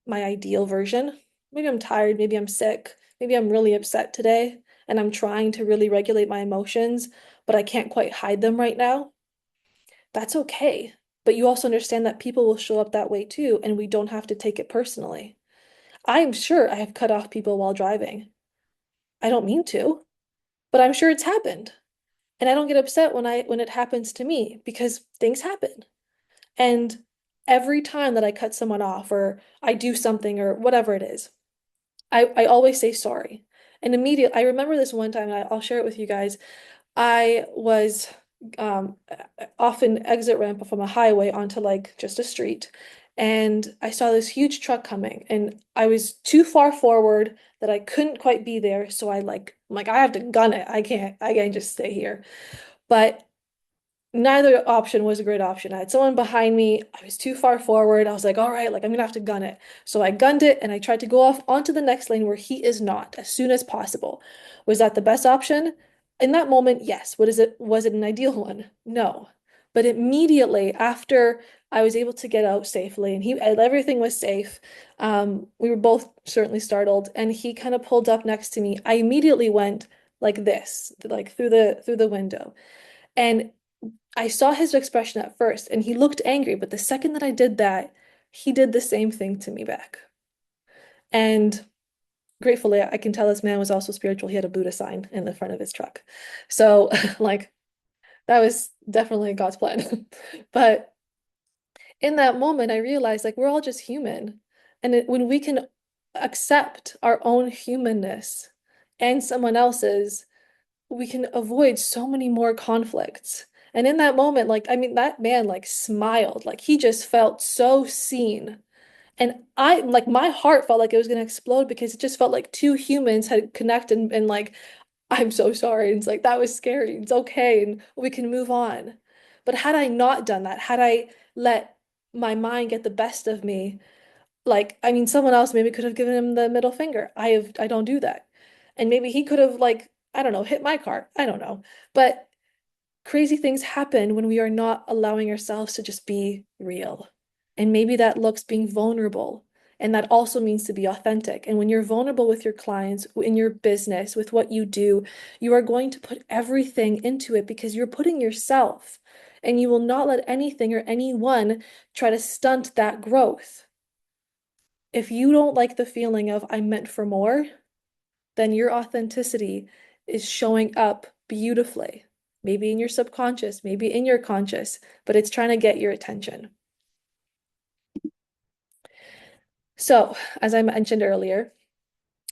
my ideal version. Maybe I'm tired, maybe I'm sick, maybe I'm really upset today, and I'm trying to really regulate my emotions, but I can't quite hide them right now. That's okay. But you also understand that people will show up that way too, and we don't have to take it personally. I'm sure I have cut off people while driving. I don't mean to, but I'm sure it's happened. And I don't get upset when it happens to me because things happen. And every time that I cut someone off or I do something or whatever it is, I always say sorry. And immediately, I remember this one time, and I'll share it with you guys. I was um, off an exit ramp from a highway onto like just a street, and I saw this huge truck coming, and I was too far forward that I couldn't quite be there. So I'm like, I have to gun it. I can't just stay here. But neither option was a great option. I had someone behind me. I was too far forward. I was like, all right, like I'm gonna have to gun it. So I gunned it and I tried to go off onto the next lane where he is not as soon as possible. Was that the best option? In that moment, yes. What is it? Was it an ideal one? No. But immediately after I was able to get out safely and everything was safe, we were both certainly startled, and he kind of pulled up next to me. I immediately went like this, like through the window. And I saw his expression at first and he looked angry, but the second that I did that, he did the same thing to me back. And gratefully, I can tell this man was also spiritual. He had a Buddha sign in the front of his truck. So, like, that was definitely God's plan. But in that moment, I realized like we're all just human. And when we can accept our own humanness and someone else's, we can avoid so many more conflicts. And in that moment, like, I mean, that man like smiled, like he just felt so seen. And I like my heart felt like it was gonna explode because it just felt like two humans had connected and like, I'm so sorry. And it's like that was scary. It's okay, and we can move on. But had I not done that, had I let my mind get the best of me, like, I mean, someone else maybe could have given him the middle finger. I don't do that. And maybe he could have like, I don't know, hit my car. I don't know. But crazy things happen when we are not allowing ourselves to just be real. And maybe that looks being vulnerable. And that also means to be authentic. And when you're vulnerable with your clients, in your business, with what you do, you are going to put everything into it because you're putting yourself. And you will not let anything or anyone try to stunt that growth. If you don't like the feeling of I'm meant for more, then your authenticity is showing up beautifully. Maybe in your subconscious, maybe in your conscious, but it's trying to get your attention. So, as I mentioned earlier,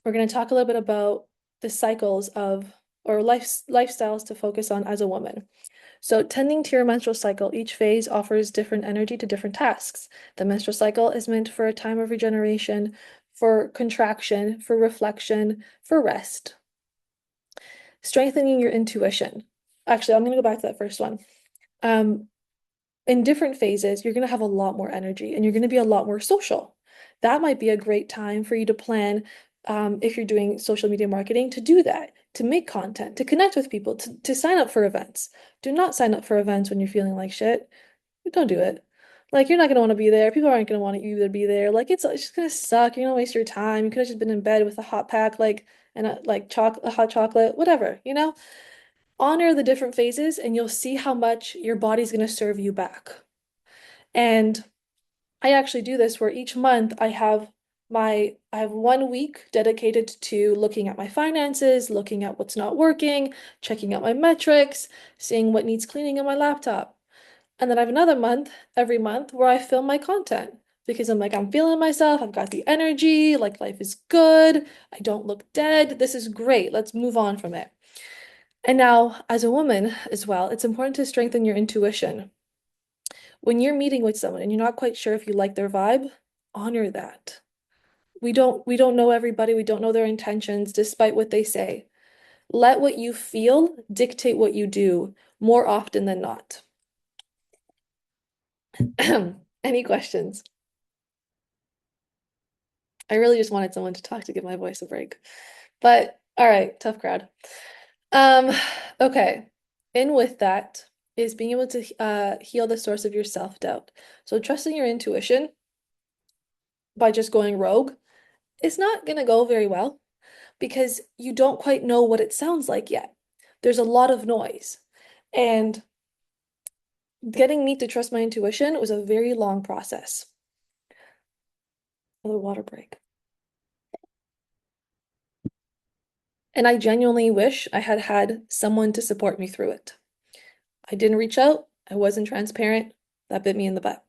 we're going to talk a little bit about the cycles of or lifestyles to focus on as a woman. So, tending to your menstrual cycle, each phase offers different energy to different tasks. The menstrual cycle is meant for a time of regeneration, for contraction, for reflection, for rest. Strengthening your intuition. Actually, I'm going to go back to that first one. Um, in different phases, you're going to have a lot more energy and you're going to be a lot more social. That might be a great time for you to plan, if you're doing social media marketing, to do that, to make content, to connect with people, to sign up for events. Do not sign up for events when you're feeling like shit. Don't do it. Like, you're not going to want to be there. People aren't going to want you to be there. Like, it's just going to suck. You're going to waste your time. You could have just been in bed with a hot pack, like, and a hot chocolate, whatever, you know? Honor the different phases and you'll see how much your body's going to serve you back. And I actually do this where each month I have 1 week dedicated to looking at my finances, looking at what's not working, checking out my metrics, seeing what needs cleaning on my laptop. And then I have another month every month where I film my content because I'm like, I'm feeling myself, I've got the energy, like life is good, I don't look dead, this is great, let's move on from it. And now, as a woman as well, it's important to strengthen your intuition. When you're meeting with someone and you're not quite sure if you like their vibe, honor that. We don't know everybody, we don't know their intentions despite what they say. Let what you feel dictate what you do more often than not. Any questions? I really just wanted someone to talk to give my voice a break. But all right, tough crowd. Um, okay. In with that is being able to heal the source of your self-doubt. So trusting your intuition by just going rogue is not going to go very well because you don't quite know what it sounds like yet. There's a lot of noise. And getting me to trust my intuition was a very long process. Another water break. And I genuinely wish I had had someone to support me through it. I didn't reach out. I wasn't transparent. That bit me in the butt.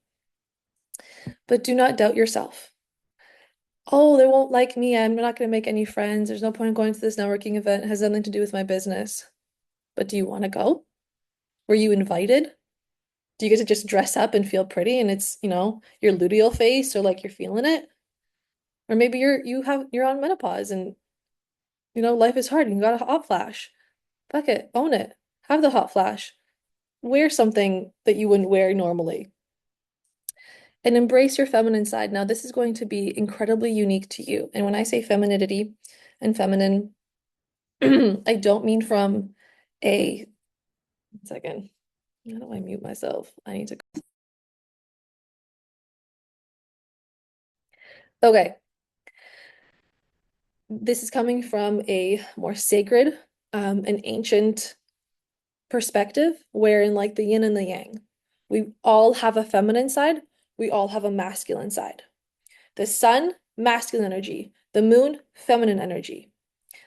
But do not doubt yourself. Oh, they won't like me. I'm not going to make any friends. There's no point in going to this networking event. It has nothing to do with my business. But do you want to go? Were you invited? Do you get to just dress up and feel pretty and it's, your luteal face or like you're feeling it? Or maybe you're on menopause and life is hard and you got a hot flash. Fuck it, own it. Have the hot flash. wear something that you wouldn't wear normally and embrace your feminine side. Now, this is going to be incredibly unique to you. And when I say femininity and feminine, I don't mean from a second. How do I mute myself? I need to. Okay. This is coming from a more sacred, an ancient perspective, where in like the yin and the yang, we all have a feminine side, we all have a masculine side. The sun, masculine energy. The moon, feminine energy.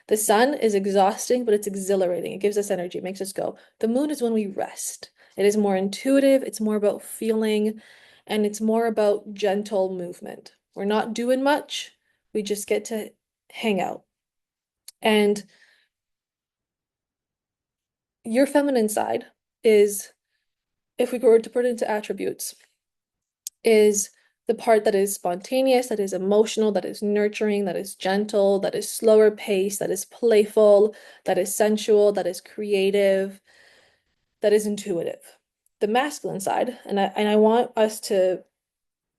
The sun is exhausting, but it's exhilarating. It gives us energy, it makes us go. The moon is when we rest. It is more intuitive, it's more about feeling, and it's more about gentle movement. We're not doing much, we just get to hang out. And your feminine side is, if we were to put it into attributes, is the part that is spontaneous, that is emotional, that is nurturing, that is gentle, that is slower paced, that is playful, that is sensual, that is creative, that is intuitive. The masculine side, and I want us to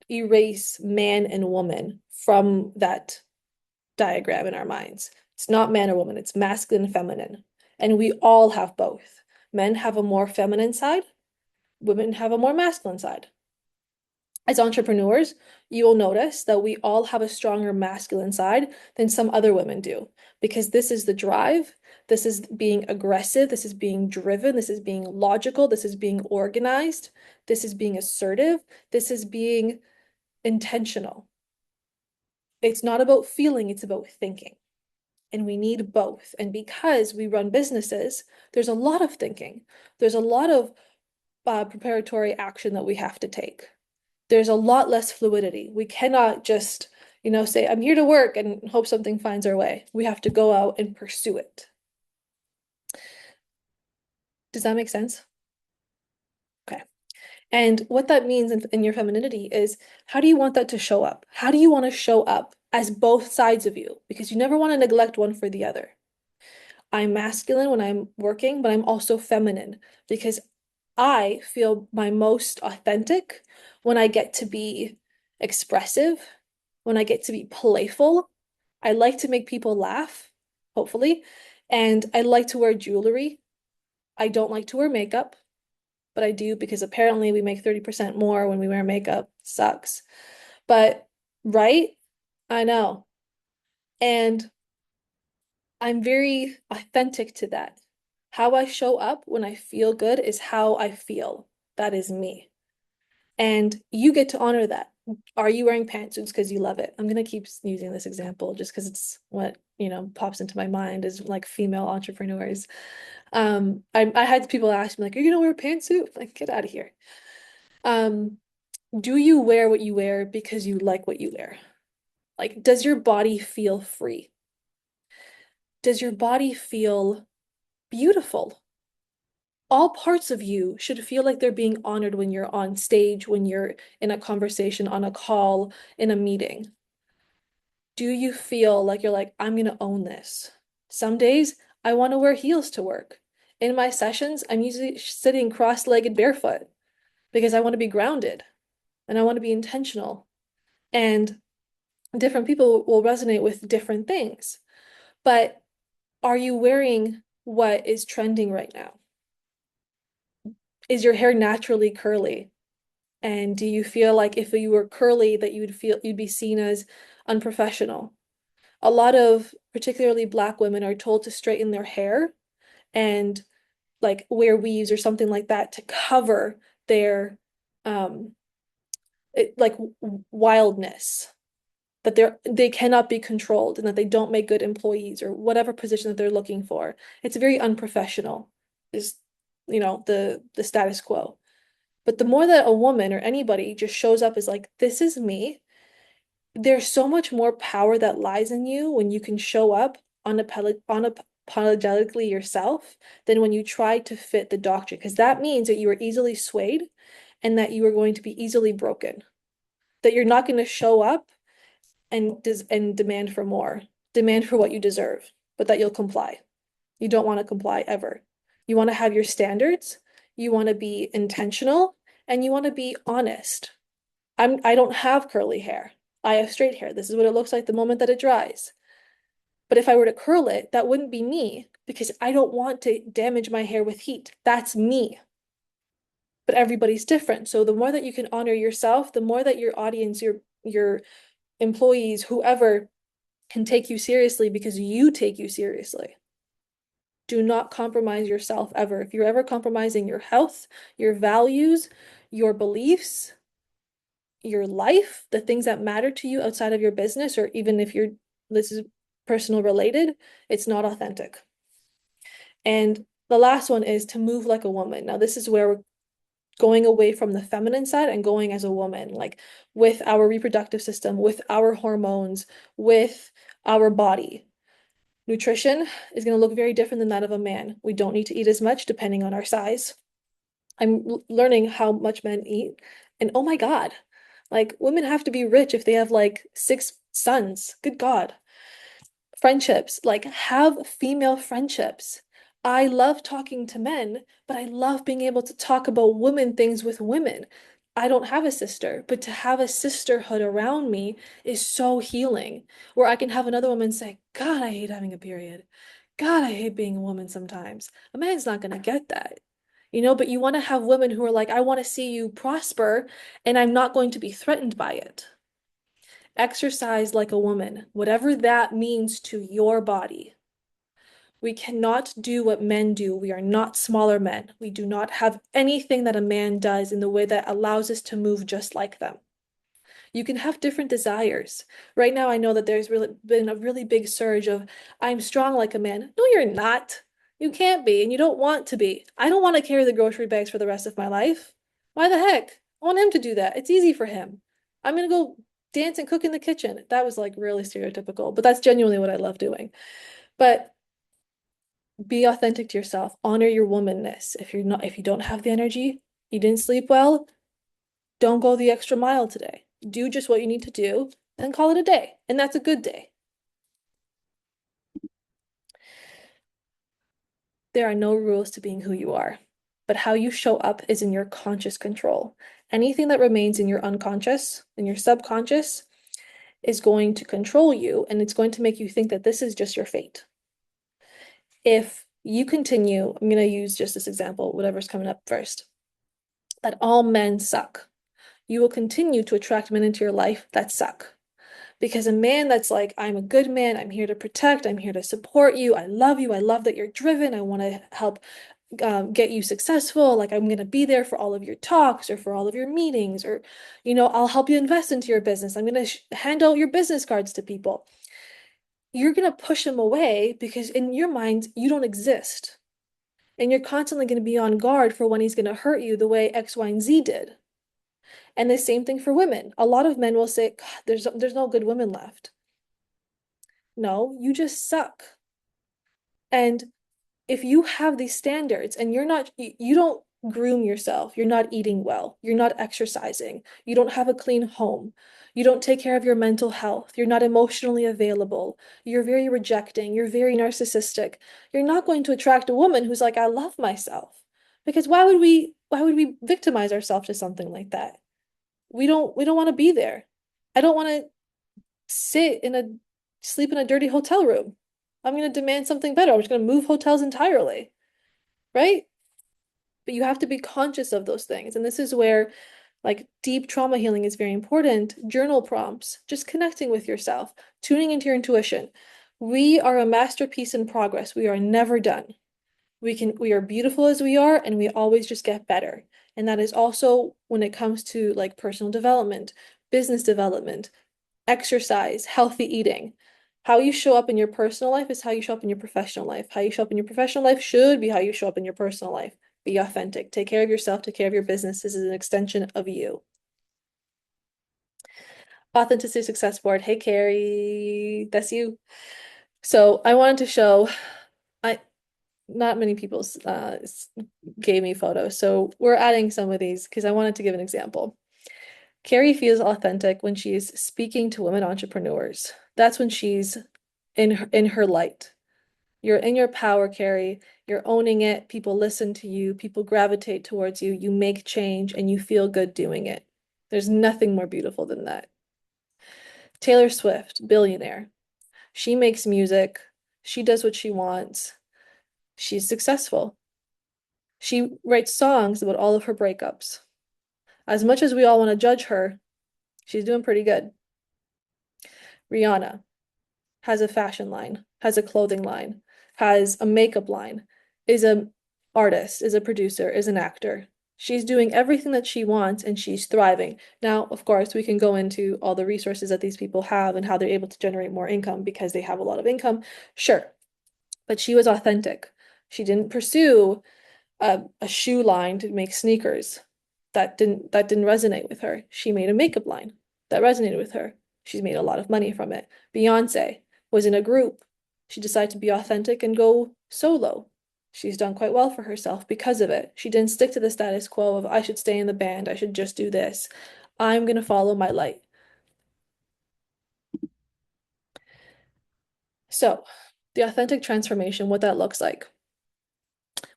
erase man and woman from that diagram in our minds. It's not man or woman, it's masculine and feminine. And we all have both. Men have a more feminine side, women have a more masculine side. As entrepreneurs, you will notice that we all have a stronger masculine side than some other women do, because this is the drive, this is being aggressive, this is being driven, this is being logical, this is being organized, this is being assertive, this is being intentional. It's not about feeling, it's about thinking. And we need both. And because we run businesses, there's a lot of thinking, there's a lot of preparatory action that we have to take. There's a lot less fluidity. We cannot just, say, I'm here to work and hope something finds our way. We have to go out and pursue it. Does that make sense? Okay. And what that means in your femininity is, how do you want that to show up? How do you want to show up as both sides of you? Because you never want to neglect one for the other. I'm masculine when I'm working, but I'm also feminine because I feel my most authentic when I get to be expressive, when I get to be playful. I like to make people laugh, hopefully, and I like to wear jewelry. I don't like to wear makeup, but I do because apparently we make 30% more when we wear makeup. Sucks. But, right? I know. And I'm very authentic to that. How I show up when I feel good is how I feel. That is me. And you get to honor that. Are you wearing pantsuits because you love it? I'm gonna keep using this example just because it's what, pops into my mind is like female entrepreneurs. I had people ask me like, are you gonna wear a pantsuit? Like, get out of here. Um, do you wear what you wear because you like what you wear? Like, does your body feel free? Does your body feel beautiful? All parts of you should feel like they're being honored when you're on stage, when you're in a conversation, on a call, in a meeting. Do you feel like you're like, I'm gonna own this? Some days I want to wear heels to work. In my sessions, I'm usually sitting cross-legged barefoot because I want to be grounded and I want to be intentional. And different people will resonate with different things. But are you wearing what is trending right now? Is your hair naturally curly? And do you feel like if you were curly that you'd be seen as unprofessional? A lot of particularly Black women are told to straighten their hair and like wear weaves or something like that to cover their um like wildness, that they cannot be controlled and that they don't make good employees or whatever position that they're looking for. It's very unprofessional, is the status quo. But the more that a woman or anybody just shows up as like, this is me, there's so much more power that lies in you when you can show up unapologetically yourself than when you try to fit the doctrine, because that means that you are easily swayed and that you are going to be easily broken, that you're not going to show up and demand for more, demand for what you deserve, but that you'll comply. You don't want to comply ever. You want to have your standards. you want to be intentional, and you want to be honest. I don't have curly hair. I have straight hair. This is what it looks like the moment that it dries. But if I were to curl it, that wouldn't be me because I don't want to damage my hair with heat. That's me. But everybody's different. So the more that you can honor yourself, the more that your audience, your employees, whoever can take you seriously because you take you seriously. Do not compromise yourself ever. If you're ever compromising your health, your values, your beliefs, your life, the things that matter to you outside of your business, or even if this is personal related, it's not authentic. And the last one is to move like a woman. Now, this is where we're going away from the feminine side and going as a woman, like with our reproductive system, with our hormones, with our body. Nutrition is going to look very different than that of a man. We don't need to eat as much depending on our size. I'm learning how much men eat, and oh my God, like women have to be rich if they have like 6 sons. Good God. Friendships, like have female friendships. I love talking to men, but I love being able to talk about women things with women. I don't have a sister, but to have a sisterhood around me is so healing, where I can have another woman say, God, I hate having a period. God, I hate being a woman sometimes. A man's not going to get that. But you want to have women who are like, I want to see you prosper, and I'm not going to be threatened by it. Exercise like a woman, whatever that means to your body. We cannot do what men do. We are not smaller men. We do not have anything that a man does in the way that allows us to move just like them. You can have different desires. Right now, I know that there's really been a really big surge of, I'm strong like a man. No, you're not. You can't be, and you don't want to be. I don't want to carry the grocery bags for the rest of my life. Why the heck? I want him to do that. It's easy for him. I'm gonna go dance and cook in the kitchen. That was like really stereotypical, but that's genuinely what I love doing. But be authentic to yourself. Honor your womanness. If you don't have the energy, you didn't sleep well, don't go the extra mile today. Do just what you need to do and call it a day. And that's a good day. There are no rules to being who you are, but how you show up is in your conscious control. Anything that remains in your unconscious, in your subconscious, is going to control you, and it's going to make you think that this is just your fate. If you continue, I'm going to use just this example, whatever's coming up first, that all men suck. You will continue to attract men into your life that suck. Because a man that's like, I'm a good man, I'm here to protect, I'm here to support you, I love that you're driven, I want to help get you successful, like I'm going to be there for all of your talks or for all of your meetings, or, I'll help you invest into your business. I'm going to hand out your business cards to people. You're going to push them away because in your mind, you don't exist. And you're constantly going to be on guard for when he's going to hurt you the way X, Y, and Z did. And the same thing for women. A lot of men will say, God, there's no good women left. No, you just suck. And if you have these standards and you don't groom yourself, you're not eating well, you're not exercising, you don't have a clean home, you don't take care of your mental health, you're not emotionally available, you're very rejecting, you're very narcissistic, you're not going to attract a woman who's like, I love myself. Because why would we victimize ourselves to something like that? We don't want to be there. I don't want to sleep in a dirty hotel room. I'm going to demand something better. I'm just going to move hotels entirely, right? But you have to be conscious of those things. And this is where like deep trauma healing is very important. Journal prompts, just connecting with yourself, tuning into your intuition. We are a masterpiece in progress. We are never done. We are beautiful as we are, and we always just get better. And that is also when it comes to like personal development, business development, exercise, healthy eating. How you show up in your personal life is how you show up in your professional life. How you show up in your professional life should be how you show up in your personal life. Be authentic. Take care of yourself. Take care of your business. This is an extension of you. Authenticity Success Board. Hey, Carrie, that's you. So I wanted to show, I not many people gave me photos, so we're adding some of these because I wanted to give an example. Carrie feels authentic when she is speaking to women entrepreneurs. That's when she's in her light. You're in your power, Carrie. You're owning it. People listen to you. People gravitate towards you. You make change and you feel good doing it. There's nothing more beautiful than that. Taylor Swift, billionaire. She makes music. She does what she wants. She's successful. She writes songs about all of her breakups. As much as we all want to judge her, she's doing pretty good. Rihanna has a fashion line, has a clothing line, has a makeup line, is an artist, is a producer, is an actor. She's doing everything that she wants and she's thriving. Now, of course, we can go into all the resources that these people have and how they're able to generate more income because they have a lot of income. Sure. But she was authentic. She didn't pursue a shoe line to make sneakers. That didn't resonate with her. She made a makeup line that resonated with her. She's made a lot of money from it. Beyonce was in a group. She decided to be authentic and go solo. She's done quite well for herself because of it. She didn't stick to the status quo of I should stay in the band, I should just do this. I'm going to follow my light. So, the authentic transformation, what that looks like.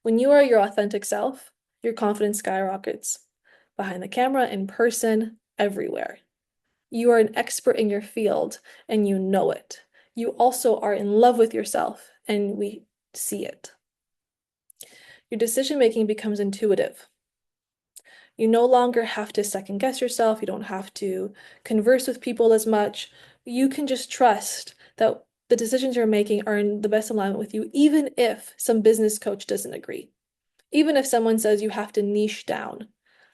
When you are your authentic self, your confidence skyrockets. Behind the camera, in person, everywhere. You are an expert in your field and you know it. You also are in love with yourself and we see it. Your decision making becomes intuitive. You no longer have to second guess yourself. You don't have to converse with people as much. You can just trust that the decisions you're making are in the best alignment with you, even if some business coach doesn't agree. Even if someone says you have to niche down.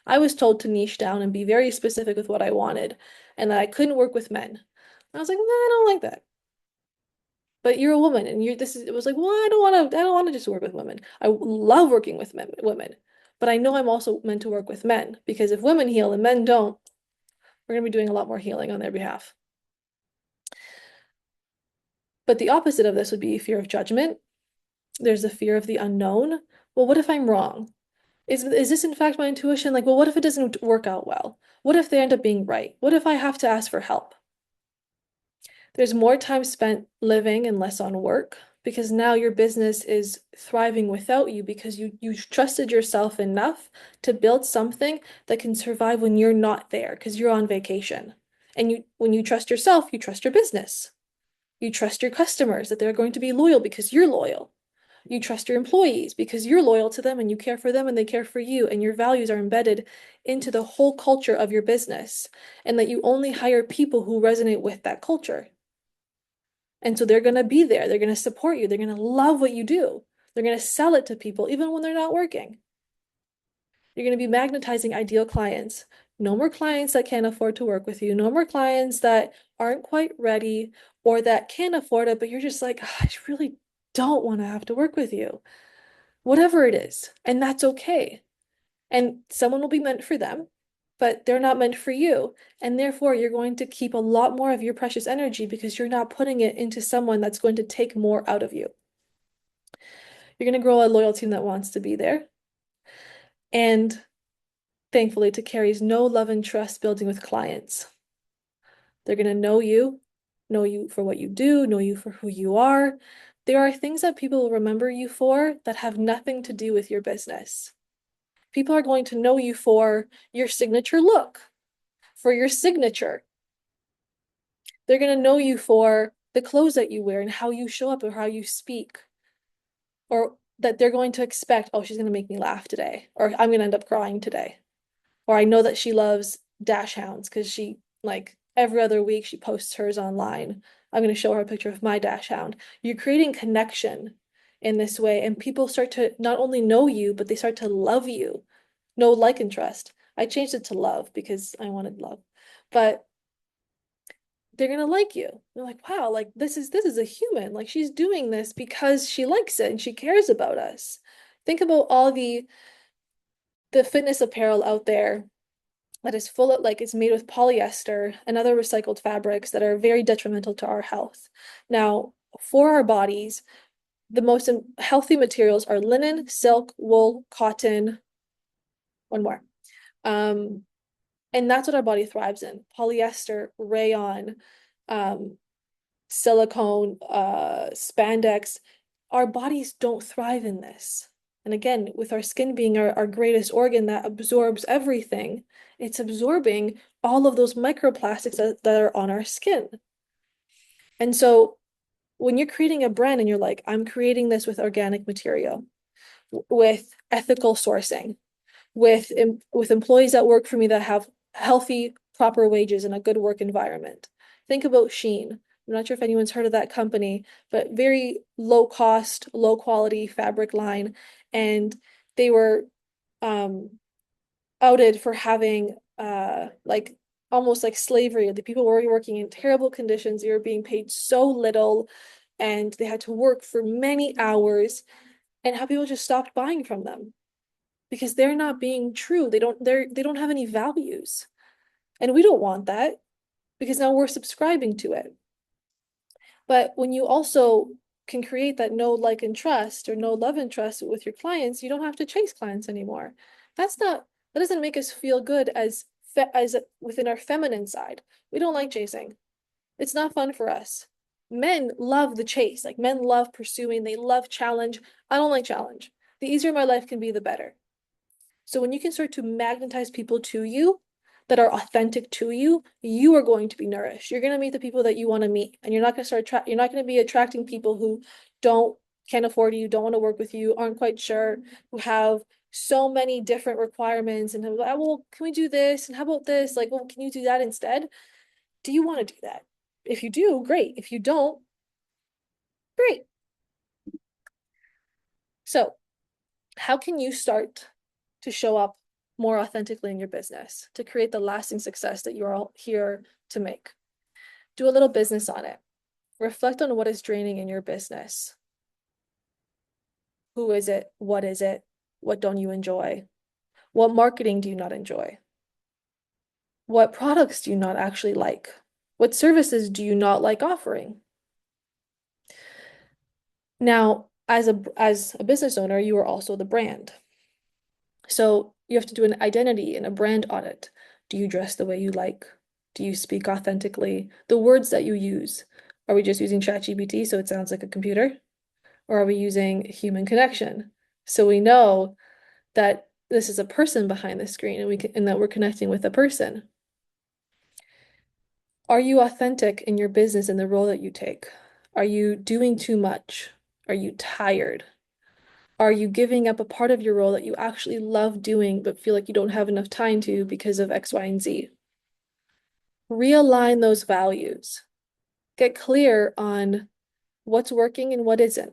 I was told to niche down and be very specific with what I wanted and that I couldn't work with men. I was like, no, I don't like that. But you're a woman and it was like, well, I don't want to just work with women. I love working with women. But I know I'm also meant to work with men because if women heal and men don't, we're going to be doing a lot more healing on their behalf. But the opposite of this would be fear of judgment. There's the fear of the unknown. Well, what if I'm wrong? Is this in fact my intuition? Like, well, what if it doesn't work out well? What if they end up being right? What if I have to ask for help? There's more time spent living and less on work because now your business is thriving without you because you trusted yourself enough to build something that can survive when you're not there because you're on vacation. And when you trust yourself, you trust your business. You trust your customers that they're going to be loyal because you're loyal. You trust your employees because you're loyal to them and you care for them and they care for you, and your values are embedded into the whole culture of your business, and that you only hire people who resonate with that culture. And so they're going to be there. They're going to support you. They're going to love what you do. They're going to sell it to people even when they're not working. You're going to be magnetizing ideal clients. No more clients that can't afford to work with you. No more clients that aren't quite ready or that can afford it, but you're just like, "Ah, I really don't want to have to work with you." Whatever it is, and that's okay. And someone will be meant for them, but they're not meant for you. And therefore, you're going to keep a lot more of your precious energy because you're not putting it into someone that's going to take more out of you. You're going to grow a loyal team that wants to be there. And thankfully, to Carrie's no love and trust building with clients. They're going to know you for what you do, know you for who you are. There are things that people will remember you for that have nothing to do with your business. People are going to know you for your signature look, for your signature. They're going to know you for the clothes that you wear and how you show up or how you speak. Or that they're going to expect, oh, she's going to make me laugh today, or I'm going to end up crying today. Or I know that she loves dash hounds because she, like, every other week she posts hers online. I'm going to show her a picture of my dash hound. You're creating connection in this way, and people start to not only know you, but they start to love you. Know, like, and trust. I changed it to love because I wanted love. But they're gonna like you. They're like, wow, like this is a human. Like she's doing this because she likes it and she cares about us. Think about all the fitness apparel out there that is full of, like, it's made with polyester and other recycled fabrics that are very detrimental to our health. Now, for our bodies, the most healthy materials are linen, silk, wool, cotton, one more. Um, and that's what our body thrives in. Polyester, rayon, silicone, spandex, our bodies don't thrive in this. And again, with our skin being our greatest organ that absorbs everything, it's absorbing all of those microplastics that are on our skin. And so when you're creating a brand and you're like, I'm creating this with organic material, with ethical sourcing, with employees that work for me that have healthy, proper wages and a good work environment. Think about Shein. I'm not sure if anyone's heard of that company, but very low cost, low quality fabric line. And they were um, outed for having like almost like slavery. The people were working in terrible conditions. They were being paid so little and they had to work for many hours, and how people just stopped buying from them because they're not being true. They don't have any values. And we don't want that because now we're subscribing to it. But when you also can create that know, like, and trust, or know, love, and trust with your clients, you don't have to chase clients anymore. That doesn't make us feel good as within our feminine side. We don't like chasing. It's not fun for us. Men love the chase. Like, men love pursuing, they love challenge. I don't like challenge. The easier my life can be, the better. So when you can start to magnetize people to you that are authentic to you, you are going to be nourished. You're going to meet the people that you want to meet, and you're not going to you're not going to be attracting people who don't can't afford you, don't want to work with you, aren't quite sure, who have so many different requirements and like, well, can we do this? And how about this? Like, well, can you do that instead? Do you want to do that? If you do, great. If you don't, great. So, how can you start to show up more authentically in your business to create the lasting success that you're all here to make? Do a little business on it. Reflect on what is draining in your business. Who is it? What is it? What don't you enjoy? What marketing do you not enjoy? What products do you not actually like? What services do you not like offering? Now, as a business owner, you are also the brand. So you have to do an identity and a brand audit. Do you dress the way you like? Do you speak authentically? The words that you use. Are we just using ChatGPT so it sounds like a computer? Or are we using human connection? So we know that this is a person behind the screen and that we're connecting with a person. Are you authentic in your business and the role that you take? Are you doing too much? Are you tired? Are you giving up a part of your role that you actually love doing but feel like you don't have enough time to because of X, Y, and Z? Realign those values. Get clear on what's working and what isn't.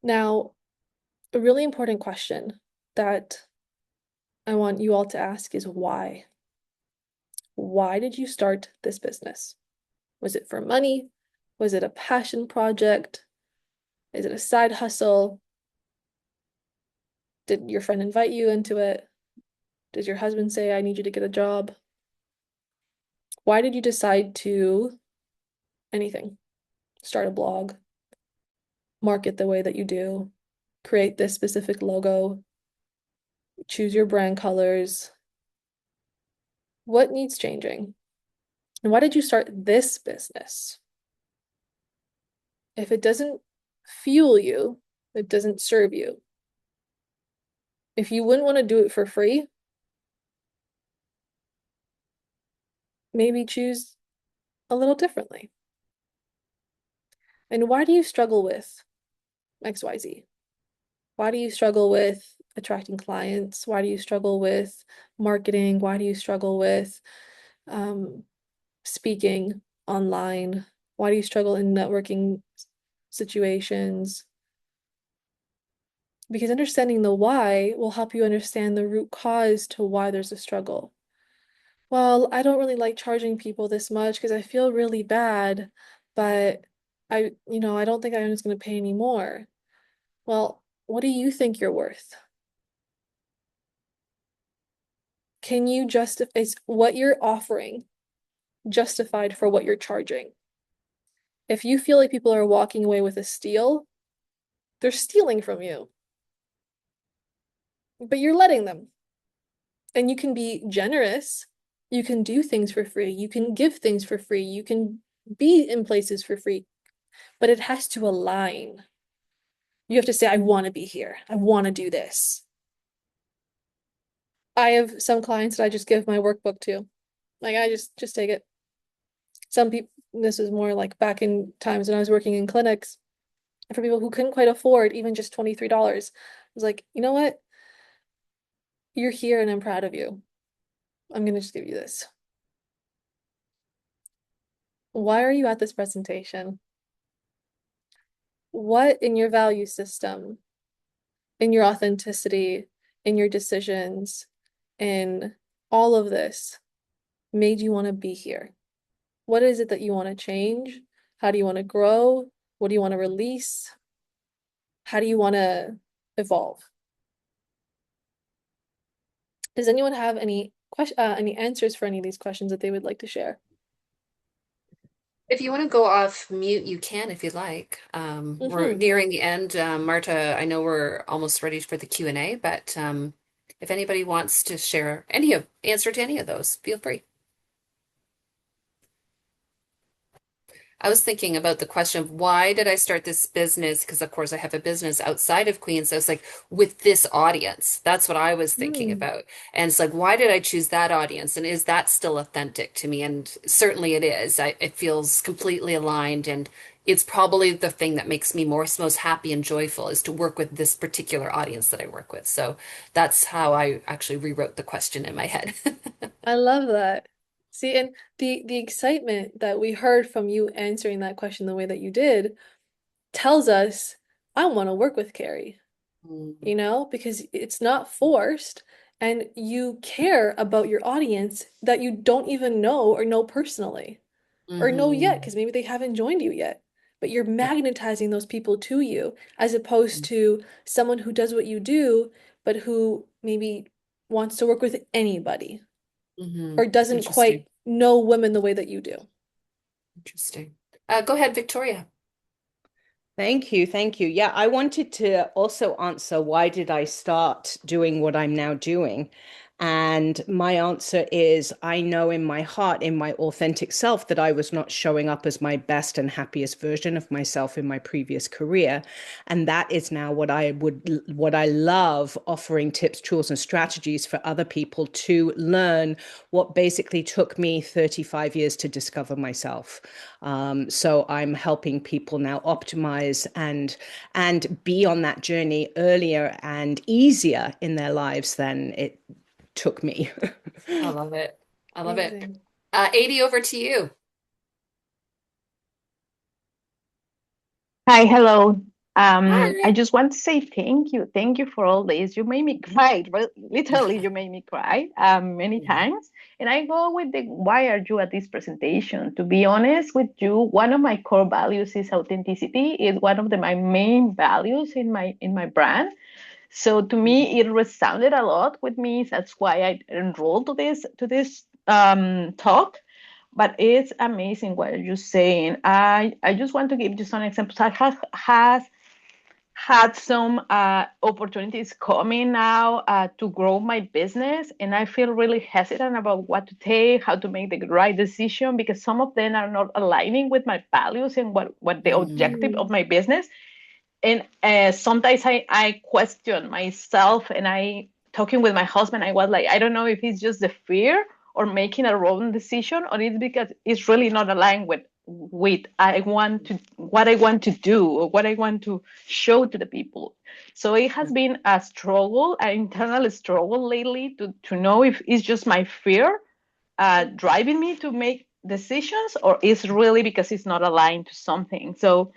Now, a really important question that I want you all to ask is why? Why did you start this business? Was it for money? Was it a passion project? Is it a side hustle? Did your friend invite you into it? Did your husband say, I need you to get a job? Why did you decide to anything? Start a blog, market the way that you do, create this specific logo, choose your brand colors. What needs changing? And why did you start this business? If it doesn't fuel you, it doesn't serve you. If you wouldn't want to do it for free, maybe choose a little differently. And why do you struggle with XYZ? Why do you struggle with attracting clients? Why do you struggle with marketing? Why do you struggle with um, speaking online? Why do you struggle in networking situations? Because understanding the why will help you understand the root cause to why there's a struggle. Well, I don't really like charging people this much because I feel really bad, but I don't think I'm just going to pay any more. Well, what do you think you're worth? Can you justify, is what you're offering justified for what you're charging? If you feel like people are walking away with a steal, they're stealing from you, but you're letting them. And you can be generous. You can do things for free. You can give things for free. You can be in places for free, but it has to align. You have to say, I want to be here. I want to do this. I have some clients that I just give my workbook to. Like I just take it. Some people, this is more like back in times when I was working in clinics, and for people who couldn't quite afford even just $23, I was like, you know what? You're here and I'm proud of you. I'm gonna just give you this. Why are you at this presentation? What in your value system, in your authenticity, in your decisions, in all of this made you want to be here? What is it that you want to change? How do you want to grow? What do you want to release? How do you want to evolve? Does anyone have any answers for any of these questions that they would like to share? If you want to go off mute, you can if you'd like. We're Mm-hmm. nearing the end. Marta, I know we're almost ready for the Q&A, but if anybody wants to share answer to any of those, feel free. I was thinking about the question of why did I start this business? Because of course I have a business outside of Queens. So it's like with this audience. That's what I was thinking Mm, about. And it's like, why did I choose that audience? And is that still authentic to me? And certainly it is. It feels completely aligned. And it's probably the thing that makes me most happy and joyful is to work with this particular audience that I work with. So that's how I actually rewrote the question in my head. I love that. See, and the excitement that we heard from you answering that question the way that you did tells us, I want to work with Carrie, Mm-hmm. because it's not forced and you care about your audience that you don't even know or know personally or know yet Mm-hmm. because maybe they haven't joined you yet. But you're Yeah. magnetizing those people to you as opposed to someone who does what you do, but who maybe wants to work with anybody Mm-hmm. or doesn't Interesting. quite know women the way that you do. Interesting. Go ahead, Victoria. Thank you. Thank you. Yeah, I wanted to also answer why did I start doing what I'm now doing? And my answer is I know in my heart, in my authentic self, that I was not showing up as my best and happiest version of myself in my previous career. And that is now what I love offering tips, tools, and strategies for other people to learn what basically took me 35 years to discover myself. So I'm helping people now optimize and be on that journey earlier and easier in their lives than it took me. I love it. I love it. Amazing. 80 over to you. Hi, hello. I Hi. just want to say thank you. Thank you for all this. You made me cry. Literally, you made me cry many Mhm. times. And I go with the why are you at this presentation? To be honest with you, one of my core values is authenticity. Is one of my main values in my brand. So to me, it resounded a lot with me. That's why I enrolled to this talk. But it's amazing what you're saying. I just want to give you some examples. I have has had some opportunities coming now to grow my business, and I feel really hesitant about what to take, how to make the right decision, because some of them are not aligning with my values and what the Mhm. objective of Mm, my business. And sometimes I question myself, and I talking with my husband, I was like, I don't know if it's just the fear or making a wrong decision, or it's because it's really not aligned with I want to what I want to do or what I want to show to the people. So it has been a struggle, an internal struggle lately to know if it's just my fear driving me to make decisions, or is really because it's not aligned to something. So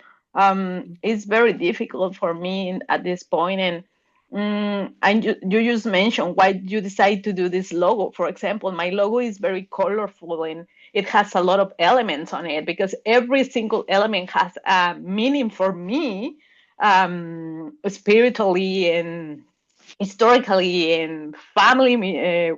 it's very difficult for me at this point. And you just mentioned why you decide to do this logo. For example, my logo is very colorful and it has a lot of elements on it because every single element has a meaning for me, spiritually and historically and family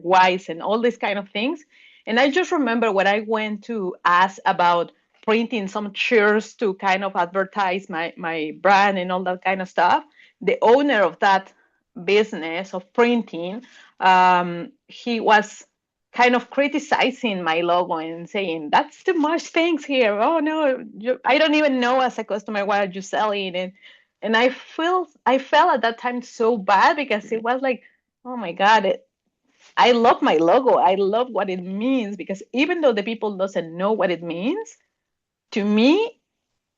wise and all these kind of things. And I just remember when I went to ask about printing some shirts to kind of advertise my brand and all that kind of stuff, the owner of that business of printing, he was kind of criticizing my logo and saying that's too much things here. Oh no, I don't even know as a customer what are you selling, and I felt at that time so bad because it was like, oh my God, I love my logo. I love what it means because even though the people doesn't know what it means, to me,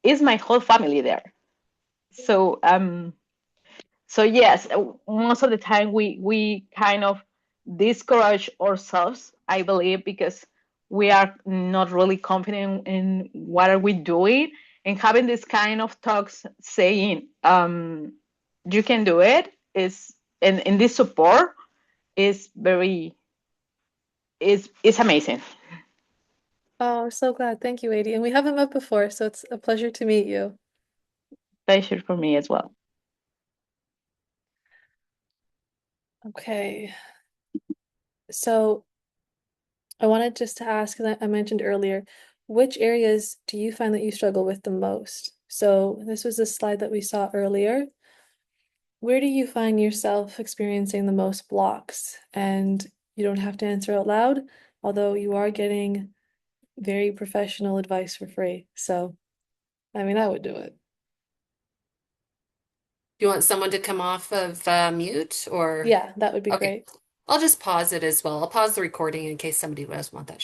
is my whole family there. So so yes, most of the time we kind of discourage ourselves, I believe, because we are not really confident in what are we doing, and having this kind of talks saying you can do it is, and this support is very is amazing. Oh, I'm so glad. Thank you, Adi. And we haven't met before, so it's a pleasure to meet you. Pleasure for me as well. Okay. So I wanted just to ask, because I mentioned earlier, which areas do you find that you struggle with the most? So this was a slide that we saw earlier. Where do you find yourself experiencing the most blocks? And you don't have to answer out loud, although you are getting very professional advice for free. So, I mean, I would do it. Do you want someone to come off of mute or? Yeah, that would be Okay, great. I'll just pause it as well. I'll pause the recording in case somebody does want that